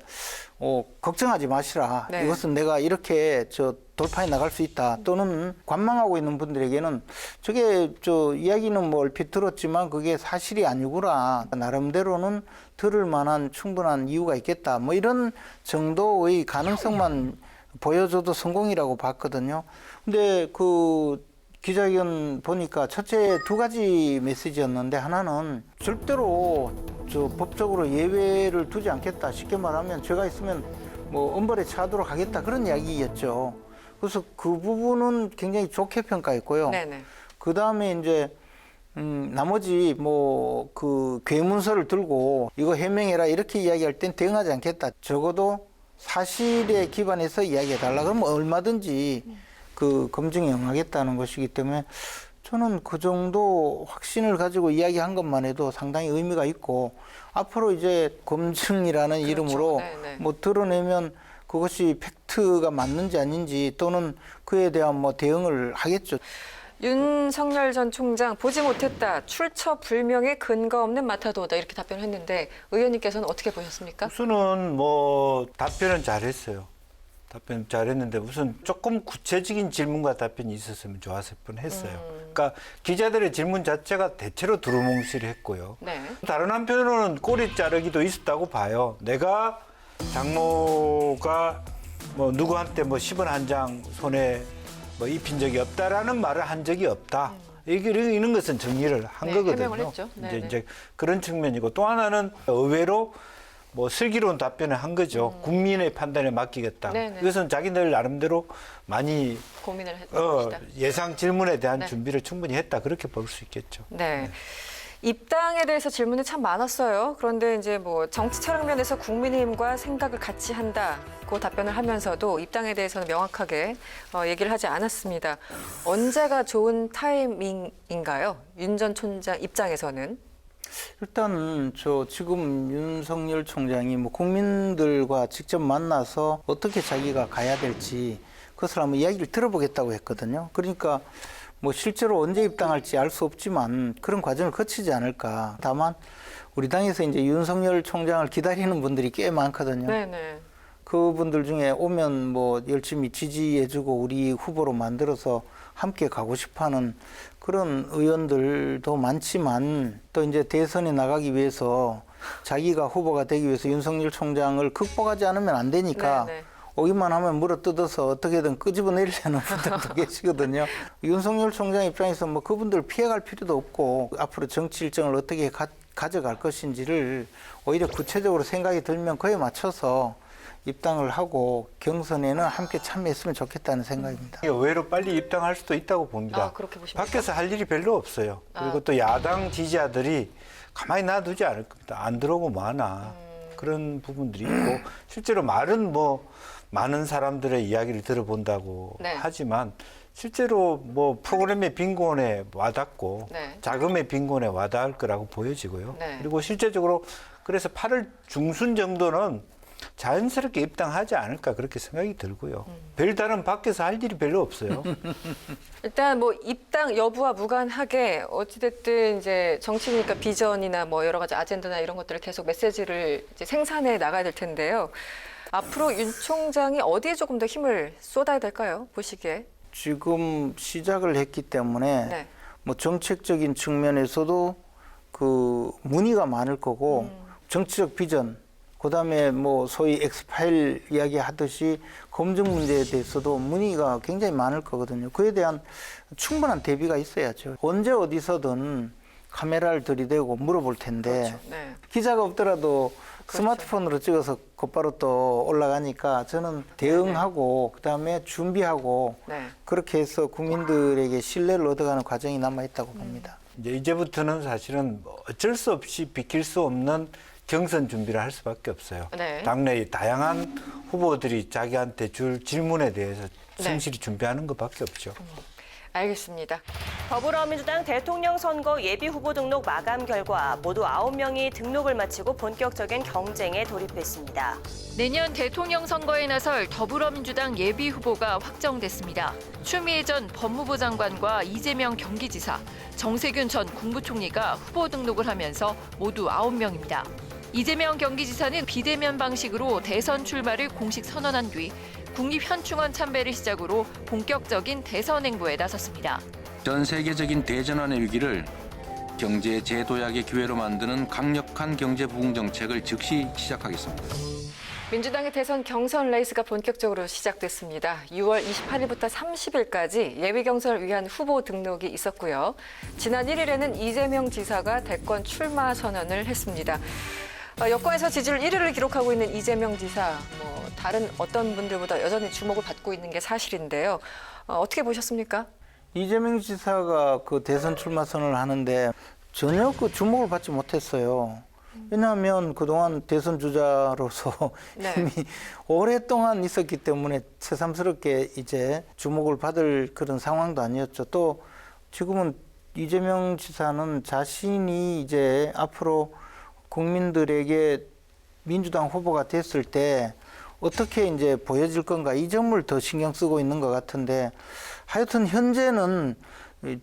걱정하지 마시라. 네. 이것은 내가 이렇게 돌파해 나갈 수 있다. 또는 관망하고 있는 분들에게는 저게 이야기는 뭐 얼핏 들었지만 그게 사실이 아니구나. 나름대로는 들을 만한 충분한 이유가 있겠다. 뭐 이런 정도의 가능성만 보여줘도 성공이라고 봤거든요. 근데 그 기자회견 보니까 첫째 두 가지 메시지였는데 하나는 절대로 법적으로 예외를 두지 않겠다. 쉽게 말하면 제가 있으면 뭐 엄벌에 처하도록 하겠다. 그런 이야기였죠. 그래서 그 부분은 굉장히 좋게 평가했고요. 네네. 그 다음에 이제 나머지 뭐 그 괴문서를 들고 이거 해명해라 이렇게 이야기할 땐 대응하지 않겠다. 적어도 사실에 기반해서 이야기해달라. 그러면 얼마든지 그 검증에 응하겠다는 것이기 때문에 저는 그 정도 확신을 가지고 이야기한 것만 해도 상당히 의미가 있고 앞으로 이제 검증이라는 그렇죠. 이름으로 네네. 뭐 드러내면 그것이 팩트가 맞는지 아닌지 또는 그에 대한 뭐 대응을 하겠죠. 윤석열 전 총장 보지 못했다. 출처 불명의 근거 없는 마타도어다 이렇게 답변을 했는데 의원님께서는 어떻게 보셨습니까? 우선은 뭐 답변은 잘했어요. 답변 잘했는데 우선 조금 구체적인 질문과 답변이 있었으면 좋았을 뻔했어요. 그러니까 기자들의 질문 자체가 대체로 두루뭉실했고요. 네. 다른 한편으로는 꼬리 자르기도 있었다고 봐요. 내가 장모가 뭐 누구한테 뭐 10원 한 장 손에 뭐 입힌 적이 없다라는 말을 한 적이 없다. 이런 것은 정리를 한 네, 거거든요. 해명을 했죠. 네, 네. 이제 그런 측면이고 또 하나는 의외로 뭐 슬기로운 답변을 한 거죠. 국민의 판단에 맡기겠다. 네, 네. 이것은 자기들 나름대로 많이 고민을 했던 것이다. 예상 질문에 대한 네. 준비를 충분히 했다. 그렇게 볼 수 있겠죠. 네. 입당에 대해서 질문이 참 많았어요. 그런데 이제 뭐 정치 철학 면에서 국민의힘과 생각을 같이 한다. 그 답변을 하면서도 입당에 대해서는 명확하게 얘기를 하지 않았습니다. 언제가 좋은 타이밍인가요? 윤 전 총장 입장에서는. 일단 저 지금 윤석열 총장이 뭐 국민들과 직접 만나서 어떻게 자기가 가야 될지 그것을 한번 이야기를 들어보겠다고 했거든요. 그러니까 뭐 실제로 언제 입당할지 알 수 없지만 그런 과정을 거치지 않을까. 다만 우리 당에서 이제 윤석열 총장을 기다리는 분들이 꽤 많거든요. 네네. 그분들 중에 오면 뭐 열심히 지지해주고 우리 후보로 만들어서 함께 가고 싶어하는 그런 의원들도 많지만 또 이제 대선에 나가기 위해서 자기가 후보가 되기 위해서 윤석열 총장을 극복하지 않으면 안 되니까 네네. 오기만 하면 물어뜯어서 어떻게든 끄집어내려는 분들도 계시거든요. 윤석열 총장 입장에서 뭐 그분들 피해갈 필요도 없고 앞으로 정치 일정을 어떻게 가져갈 것인지를 오히려 구체적으로 생각이 들면 그에 맞춰서 입당을 하고 경선에는 함께 참여했으면 좋겠다는 생각입니다. 의외로 빨리 입당할 수도 있다고 봅니다. 아, 그렇게 보십니까? 밖에서 할 일이 별로 없어요. 그리고 또 야당 지지자들이 가만히 놔두지 않을 겁니다. 안 들어오고 뭐하나 그런 부분들이 있고 실제로 말은 뭐 많은 사람들의 이야기를 들어본다고 네. 하지만 실제로 뭐 프로그램의 빈곤에 와닿고 네. 자금의 빈곤에 와닿을 거라고 보여지고요. 네. 그리고 실제적으로 그래서 8월 중순 정도는 자연스럽게 입당하지 않을까 그렇게 생각이 들고요. 별다른 밖에서 할 일이 별로 없어요. 일단 뭐 입당 여부와 무관하게 어찌됐든 이제 정치니까 비전이나 뭐 여러 가지 아젠다나 이런 것들을 계속 메시지를 이제 생산해 나가야 될 텐데요. 앞으로 윤 총장이 어디에 조금 더 힘을 쏟아야 될까요? 보시기에. 지금 시작을 했기 때문에 네. 뭐 정책적인 측면에서도 그 문의가 많을 거고 정치적 비전 그다음에 뭐 소위 엑스파일 이야기 하듯이 검증 문제에 대해서도 문의가 굉장히 많을 거거든요. 그에 대한 충분한 대비가 있어야죠. 언제 어디서든 카메라를 들이대고 물어볼 텐데 그렇죠. 네. 기자가 없더라도 그렇죠. 스마트폰으로 찍어서 곧바로 또 올라가니까 저는 대응하고 그다음에 준비하고 네. 그렇게 해서 국민들에게 신뢰를 얻어가는 과정이 남아있다고 봅니다. 이제부터는 사실은 어쩔 수 없이 비킬 수 없는 경선 준비를 할 수밖에 없어요. 네. 당내의 다양한 후보들이 자기한테 줄 질문에 대해서 네. 성실히 준비하는 것밖에 없죠. 알겠습니다. 더불어민주당 대통령 선거 예비 후보 등록 마감 결과 모두 9명이 등록을 마치고 본격적인 경쟁에 돌입했습니다. 내년 대통령 선거에 나설 더불어민주당 예비 후보가 확정됐습니다. 추미애 전 법무부 장관과 이재명 경기지사, 정세균 전 국무총리가 후보 등록을 하면서 모두 9명입니다. 이재명 경기지사는 비대면 방식으로 대선 출마를 공식 선언한 뒤 국립현충원 참배를 시작으로 본격적인 대선 행보에 나섰습니다. 전 세계적인 대전환의 위기를 경제 재도약의 기회로 만드는 강력한 경제 부흥 정책을 즉시 시작하겠습니다. 민주당의 대선 경선 레이스가 본격적으로 시작됐습니다. 6월 28일부터 30일까지 예비 경선을 위한 후보 등록이 있었고요. 지난 1일에는 이재명 지사가 대권 출마 선언을 했습니다. 여권에서 지지율 1위를 기록하고 있는 이재명 지사, 뭐 다른 어떤 분들보다 여전히 주목을 받고 있는 게 사실인데요. 어떻게 보셨습니까? 이재명 지사가 그 대선 출마 선언을 하는데 전혀 그 주목을 받지 못했어요. 왜냐하면 그동안 대선 주자로서 네. 이미 오랫동안 있었기 때문에 새삼스럽게 이제 주목을 받을 그런 상황도 아니었죠. 또 지금은 이재명 지사는 자신이 이제 앞으로 국민들에게 민주당 후보가 됐을 때 어떻게 이제 보여질 건가 이 점을 더 신경 쓰고 있는 것 같은데 하여튼 현재는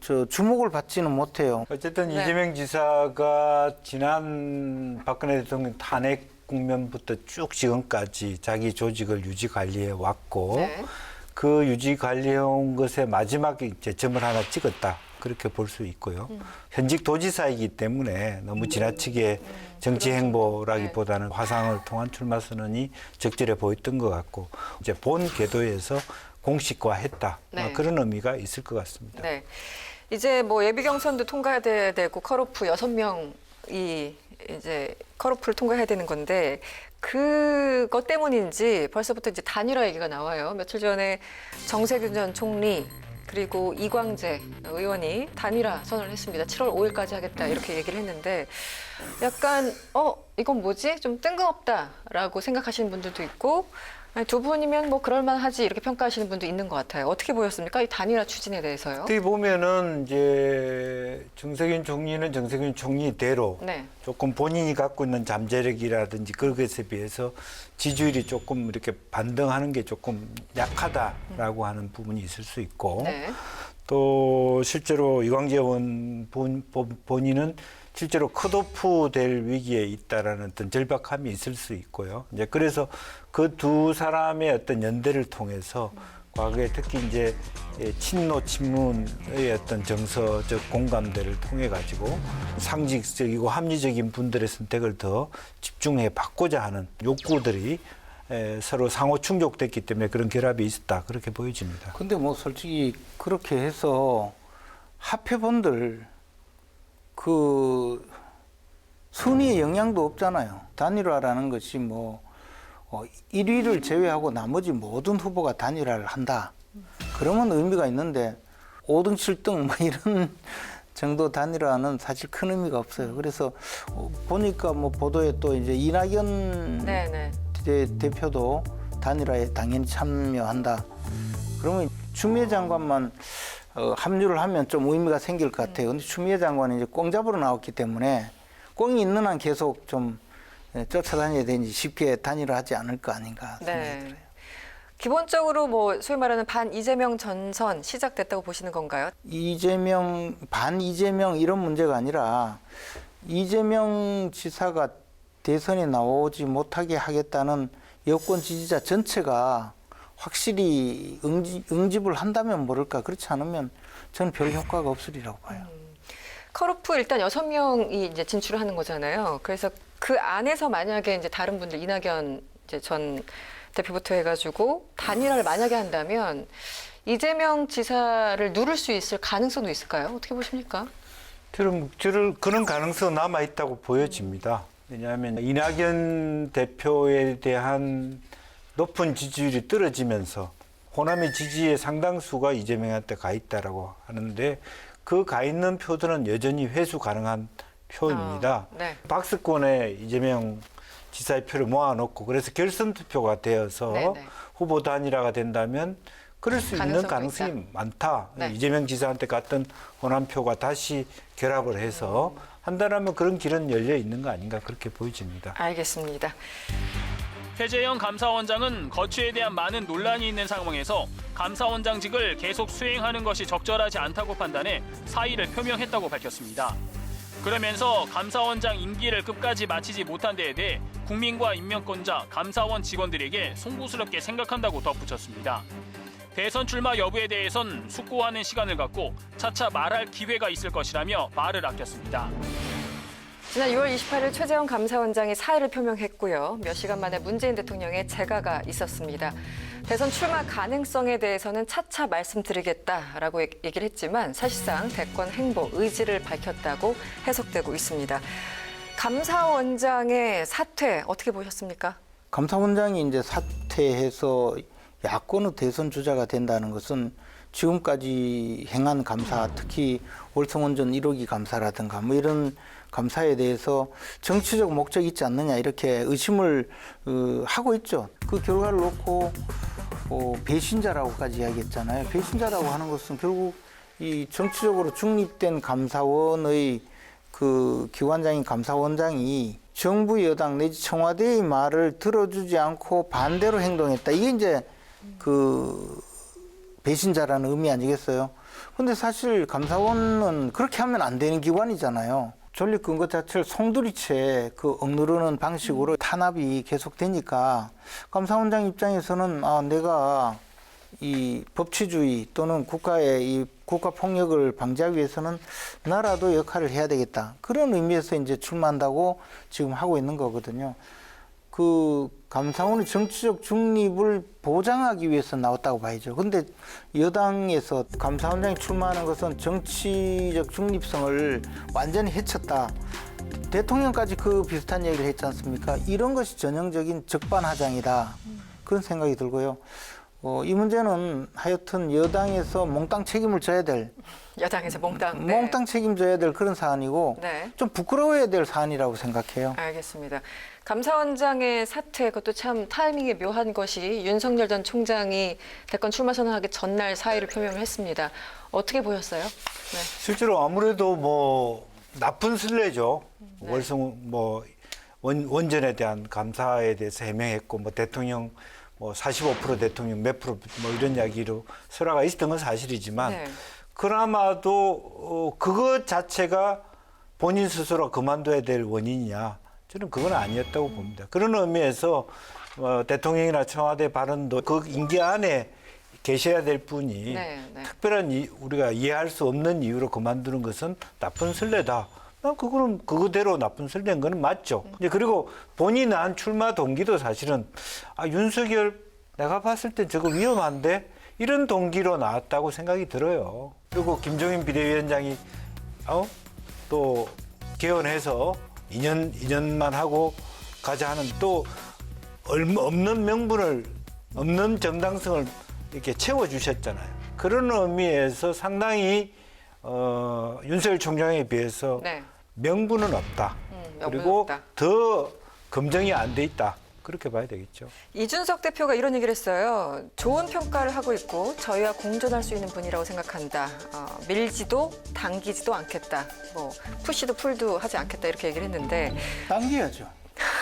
저 주목을 받지는 못해요. 어쨌든 네. 이재명 지사가 지난 박근혜 대통령 탄핵 국면부터 쭉 지금까지 자기 조직을 유지 관리해 왔고 네. 그 유지 관리해온 것에 마지막에 이제 점을 하나 찍었다. 그렇게 볼 수 있고요. 현직 도지사이기 때문에 너무 지나치게 정치 행보라기보다는 화상을 통한 출마 선언이 적절해 보였던 것 같고 이제 본 궤도에서 공식화했다. 네. 그런 의미가 있을 것 같습니다. 네. 이제 뭐 예비 경선도 통과해야 되고 컷오프 6명이 이제 컷오프를 통과해야 되는 건데 그것 때문인지 벌써부터 이제 단일화 얘기가 나와요. 며칠 전에 정세균 전 총리 그리고 이광재 의원이 단일화 선언을 했습니다. 7월 5일까지 하겠다 이렇게 얘기를 했는데 약간 이건 뭐지? 좀 뜬금없다라고 생각하시는 분들도 있고 아니, 두 분이면 뭐 그럴만하지 이렇게 평가하시는 분도 있는 것 같아요. 어떻게 보였습니까? 이 단일화 추진에 대해서요? 어떻게 보면은 이제 정세균 총리는 정세균 총리대로 네. 조금 본인이 갖고 있는 잠재력이라든지 그런 것에 비해서 지지율이 조금 이렇게 반등하는 게 조금 약하다라고 하는 부분이 있을 수 있고 네. 또 실제로 이광재 의원 본인은 실제로 컷오프 될 위기에 있다라는 어떤 절박함이 있을 수 있고요. 이제 그래서 그 두 사람의 어떤 연대를 통해서 과거에 특히 이제 친노 친문의 어떤 정서적 공감대를 통해 가지고 상식적이고 합리적인 분들의 선택을 더 집중해 받고자 하는 욕구들이 서로 상호 충족됐기 때문에 그런 결합이 있었다 그렇게 보여집니다. 근데 뭐 솔직히 그렇게 해서 합해본들 그 순위에 영향도 없잖아요. 단일화라는 것이 뭐 1위를 제외하고 나머지 모든 후보가 단일화를 한다. 그러면 의미가 있는데 5등, 7등 뭐 이런 정도 단일화는 사실 큰 의미가 없어요. 그래서 보니까 뭐 보도에 또 이제 이낙연 네. 대표도 단일화에 당연히 참여한다. 그러면 추미애 장관만 합류를 하면 좀 의미가 생길 것 같아요. 근데 추미애 장관은 이제 꽁 잡으러 나왔기 때문에 꽁이 있는 한 계속 좀 쫓아다녀야 되는지 쉽게 단일화하지 않을 거 아닌가 생각이 들어요. 기본적으로 뭐 소위 말하는 반 이재명 전선 시작됐다고 보시는 건가요? 반 이재명 이런 문제가 아니라 이재명 지사가 대선에 나오지 못하게 하겠다는 여권 지지자 전체가 확실히 응집을 한다면 모를까. 그렇지 않으면 저는 별 효과가 없으리라고 봐요. 컷오프 일단 6명이 이제 진출을 하는 거잖아요. 그래서 그 안에서 만약에 이제 다른 분들 이낙연 이제 전 대표부터 해가지고 단일화를 만약에 한다면 이재명 지사를 누를 수 있을 가능성도 있을까요? 어떻게 보십니까? 저는 그런 가능성 남아 있다고 보여집니다. 왜냐하면 이낙연 대표에 대한 높은 지지율이 떨어지면서 호남의 지지의 상당수가 이재명한테 가 있다라고 하는데 그 가 있는 표들은 여전히 회수 가능한 표입니다. 네. 박스권에 이재명 지사의 표를 모아놓고 그래서 결선 투표가 되어서 네네. 후보 단일화가 된다면 그럴 수 있는 가능성이 있다. 많다. 네. 이재명 지사한테 갔던 호남표가 다시 결합을 해서 한다라면 그런 길은 열려 있는 거 아닌가 그렇게 보여집니다. 알겠습니다. 최재형 감사원장은 거취에 대한 많은 논란이 있는 상황에서 감사원장직을 계속 수행하는 것이 적절하지 않다고 판단해 사의를 표명했다고 밝혔습니다. 그러면서 감사원장 임기를 끝까지 마치지 못한 데에 대해 국민과 인명권자, 감사원 직원들에게 송구스럽게 생각한다고 덧붙였습니다. 대선 출마 여부에 대해선 숙고하는 시간을 갖고 차차 말할 기회가 있을 것이라며 말을 아꼈습니다. 지난 6월 28일 최재형 감사원장이 사의를 표명했고요. 몇 시간 만에 문재인 대통령의 재가가 있었습니다. 대선 출마 가능성에 대해서는 차차 말씀드리겠다라고 얘기를 했지만 사실상 대권 행보 의지를 밝혔다고 해석되고 있습니다. 감사원장의 사퇴 어떻게 보셨습니까? 감사원장이 이제 사퇴해서 야권의 대선 주자가 된다는 것은 지금까지 행한 감사, 특히 월성원전 1호기 감사라든가 뭐 이런 감사에 대해서 정치적 목적이 있지 않느냐 이렇게 의심을 하고 있죠. 그 결과를 놓고 배신자라고까지 이야기했잖아요. 배신자라고 하는 것은 결국 이 정치적으로 중립된 감사원의 그 기관장인 감사원장이 정부 여당 내지 청와대의 말을 들어주지 않고 반대로 행동했다. 이게 이제 그 배신자라는 의미 아니겠어요? 근데 사실 감사원은 그렇게 하면 안 되는 기관이잖아요. 존립 근거 자체를 송두리째 억누르는 방식으로 탄압이 계속되니까 감사원장 입장에서는 내가 이 법치주의 또는 국가의 이 국가 폭력을 방지하기 위해서는 나라도 역할을 해야 되겠다. 그런 의미에서 이제 출마한다고 지금 하고 있는 거거든요. 그 감사원의 정치적 중립을 보장하기 위해서 나왔다고 봐야죠. 근데 여당에서 감사원장이 출마하는 것은 정치적 중립성을 완전히 해쳤다. 대통령까지 그 비슷한 얘기를 했지 않습니까? 이런 것이 전형적인 적반하장이다. 그런 생각이 들고요. 이 문제는 하여튼 여당에서 몽땅 책임을 져야 될 여당에서 몽땅. 몽땅 책임져야 될 그런 사안이고 네. 좀 부끄러워야 될 사안이라고 생각해요. 알겠습니다. 감사원장의 사태, 그것도 참 타이밍이 묘한 것이 윤석열 전 총장이 대권 출마 선언하기 전날 사의를 표명을 했습니다. 어떻게 보셨어요? 네. 실제로 아무래도 뭐 나쁜 선례죠. 네. 원전에 대한 감사에 대해서 해명했고 뭐 대통령 뭐 45% 대통령 몇 프로 뭐 이런 이야기로 설화가 있었던 건 사실이지만 네. 그나마도 그것 자체가 본인 스스로 그만둬야 될 원인이냐, 저는 그건 아니었다고 봅니다. 그런 의미에서 대통령이나 청와대 발언도 그 임기 안에 계셔야 될 분이 네, 네. 특별한 우리가 이해할 수 없는 이유로 그만두는 것은 나쁜 선례다. 난 그거는 그거대로 나쁜 선례인 거는 맞죠. 이제 그리고 본인이 한 출마 동기도 사실은 윤석열 내가 봤을 때 저거 위험한데 이런 동기로 나왔다고 생각이 들어요. 그리고 김종인 비대위원장이 또 개헌해서 2년만 하고 가자 하는 또 없는 명분을 없는 정당성을 이렇게 채워주셨잖아요. 그런 의미에서 상당히 윤석열 총장에 비해서 네. 명분은 없다. 명분은 그리고 없다. 더 검증이 안 돼 있다. 그렇게 봐야 되겠죠. 이준석 대표가 이런 얘기를 했어요. 좋은 평가를 하고 있고 저희와 공존할 수 있는 분이라고 생각한다. 밀지도 당기지도 않겠다. 뭐 푸시도 풀도 하지 않겠다 이렇게 얘기를 했는데 당겨야죠.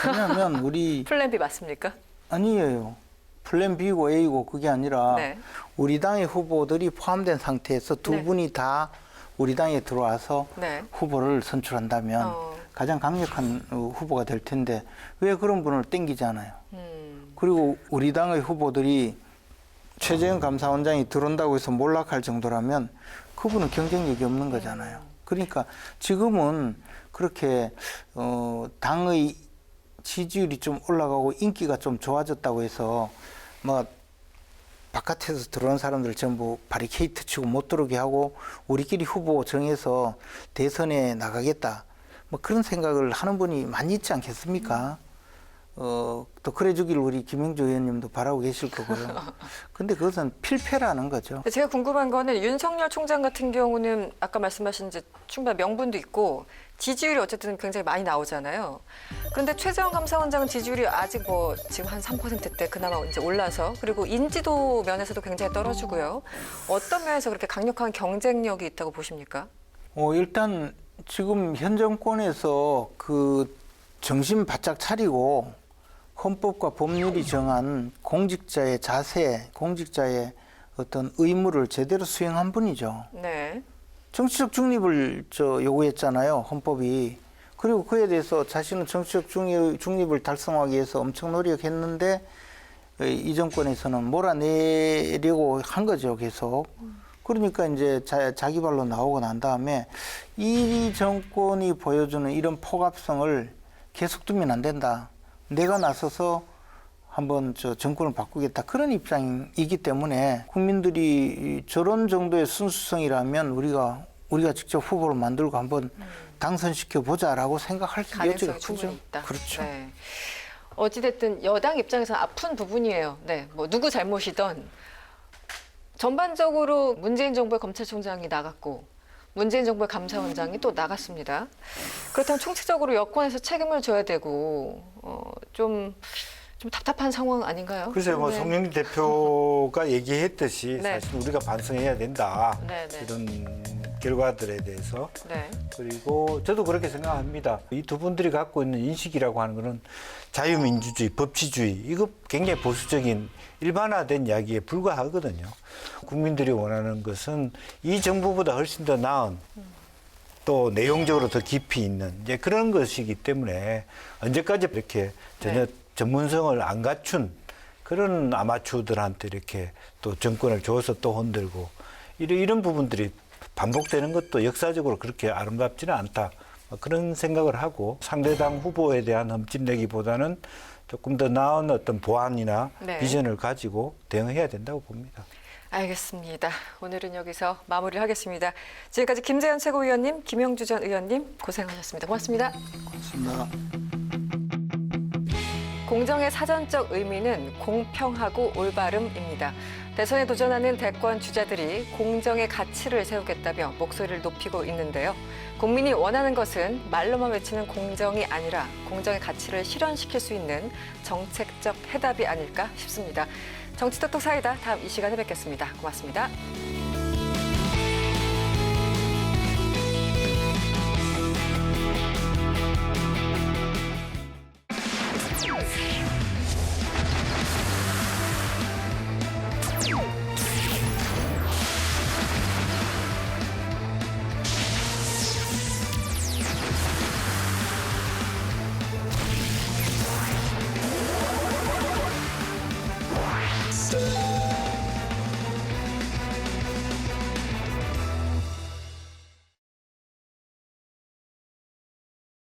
왜냐하면 우리 플랜 B 맞습니까? 아니에요. 플랜 B고 A고 그게 아니라 네. 우리 당의 후보들이 포함된 상태에서 두 네. 분이 다 우리 당에 들어와서 네. 후보를 선출한다면 가장 강력한 후보가 될 텐데 왜 그런 분을 땡기지 않아요? 그리고 우리 당의 후보들이 최재형 감사원장이 들어온다고 해서 몰락할 정도라면 그분은 경쟁력이 없는 거잖아요. 그러니까 지금은 그렇게 당의 지지율이 좀 올라가고 인기가 좀 좋아졌다고 해서 뭐 바깥에서 들어온 사람들 전부 바리케이트 치고 못 들어오게 하고 우리끼리 후보 정해서 대선에 나가겠다. 뭐 그런 생각을 하는 분이 많이 있지 않겠습니까? 또 그래 주길 우리 김영주 의원님도 바라고 계실 거고요. 근데 그것은 필패라는 거죠. 제가 궁금한 거는 윤석열 총장 같은 경우는 아까 말씀하신 이제 충분한 명분도 있고 지지율이 어쨌든 굉장히 많이 나오잖아요. 그런데 최재형 감사원장은 지지율이 아직 뭐 지금 한 3%대 그나마 이제 올라서 그리고 인지도 면에서도 굉장히 떨어지고요. 어떤 면에서 그렇게 강력한 경쟁력이 있다고 보십니까? 일단 지금 현 정권에서 그 정신 바짝 차리고 헌법과 법률이 정한 공직자의 자세, 공직자의 어떤 의무를 제대로 수행한 분이죠. 네. 정치적 중립을 요구했잖아요, 헌법이. 그리고 그에 대해서 자신은 정치적 중립을 달성하기 위해서 엄청 노력했는데 이 정권에서는 몰아내려고 한 거죠, 계속. 그러니까 이제 자기 발로 나오고 난 다음에 이 정권이 보여주는 이런 폭압성을 계속 두면 안 된다. 내가 나서서 한번 정권을 바꾸겠다. 그런 입장이기 때문에 국민들이 저런 정도의 순수성이라면 우리가 직접 후보를 만들고 한번 당선시켜 보자라고 생각할 여지가 크죠. 있다. 그렇죠. 네. 어찌됐든 여당 입장에서는 아픈 부분이에요. 네, 뭐 누구 잘못이든 전반적으로 문재인 정부의 검찰총장이 나갔고 문재인 정부의 감사원장이 또 나갔습니다. 그렇다면 총체적으로 여권에서 책임을 져야 되고 좀 답답한 상황 아닌가요? 글쎄요, 뭐 네. 송영길 대표가 얘기했듯이 네. 사실 우리가 반성해야 된다. 네, 네. 이런 결과들에 대해서. 네. 그리고 저도 그렇게 생각합니다. 이 두 분들이 갖고 있는 인식이라고 하는 거는 자유민주주의, 법치주의, 이거 굉장히 보수적인 일반화된 이야기에 불과하거든요. 국민들이 원하는 것은 이 정부보다 훨씬 더 나은 또 내용적으로 더 깊이 있는 이제 그런 것이기 때문에 언제까지 이렇게 전혀 네. 전문성을 안 갖춘 그런 아마추어들한테 이렇게 또 정권을 줘서 또 흔들고 이런 부분들이 반복되는 것도 역사적으로 그렇게 아름답지는 않다. 그런 생각을 하고 상대당 후보에 대한 흠집내기보다는 조금 더 나은 어떤 보안이나 네. 비전을 가지고 대응해야 된다고 봅니다. 알겠습니다. 오늘은 여기서 마무리를 하겠습니다. 지금까지 김재현 최고위원님, 김영주 전 의원님 고생하셨습니다. 고맙습니다. 고맙습니다. 공정의 사전적 의미는 공평하고 올바름입니다. 대선에 도전하는 대권 주자들이 공정의 가치를 세우겠다며 목소리를 높이고 있는데요. 국민이 원하는 것은 말로만 외치는 공정이 아니라 공정의 가치를 실현시킬 수 있는 정책적 해답이 아닐까 싶습니다. 정치톡톡 사이다 다음 이 시간에 뵙겠습니다. 고맙습니다.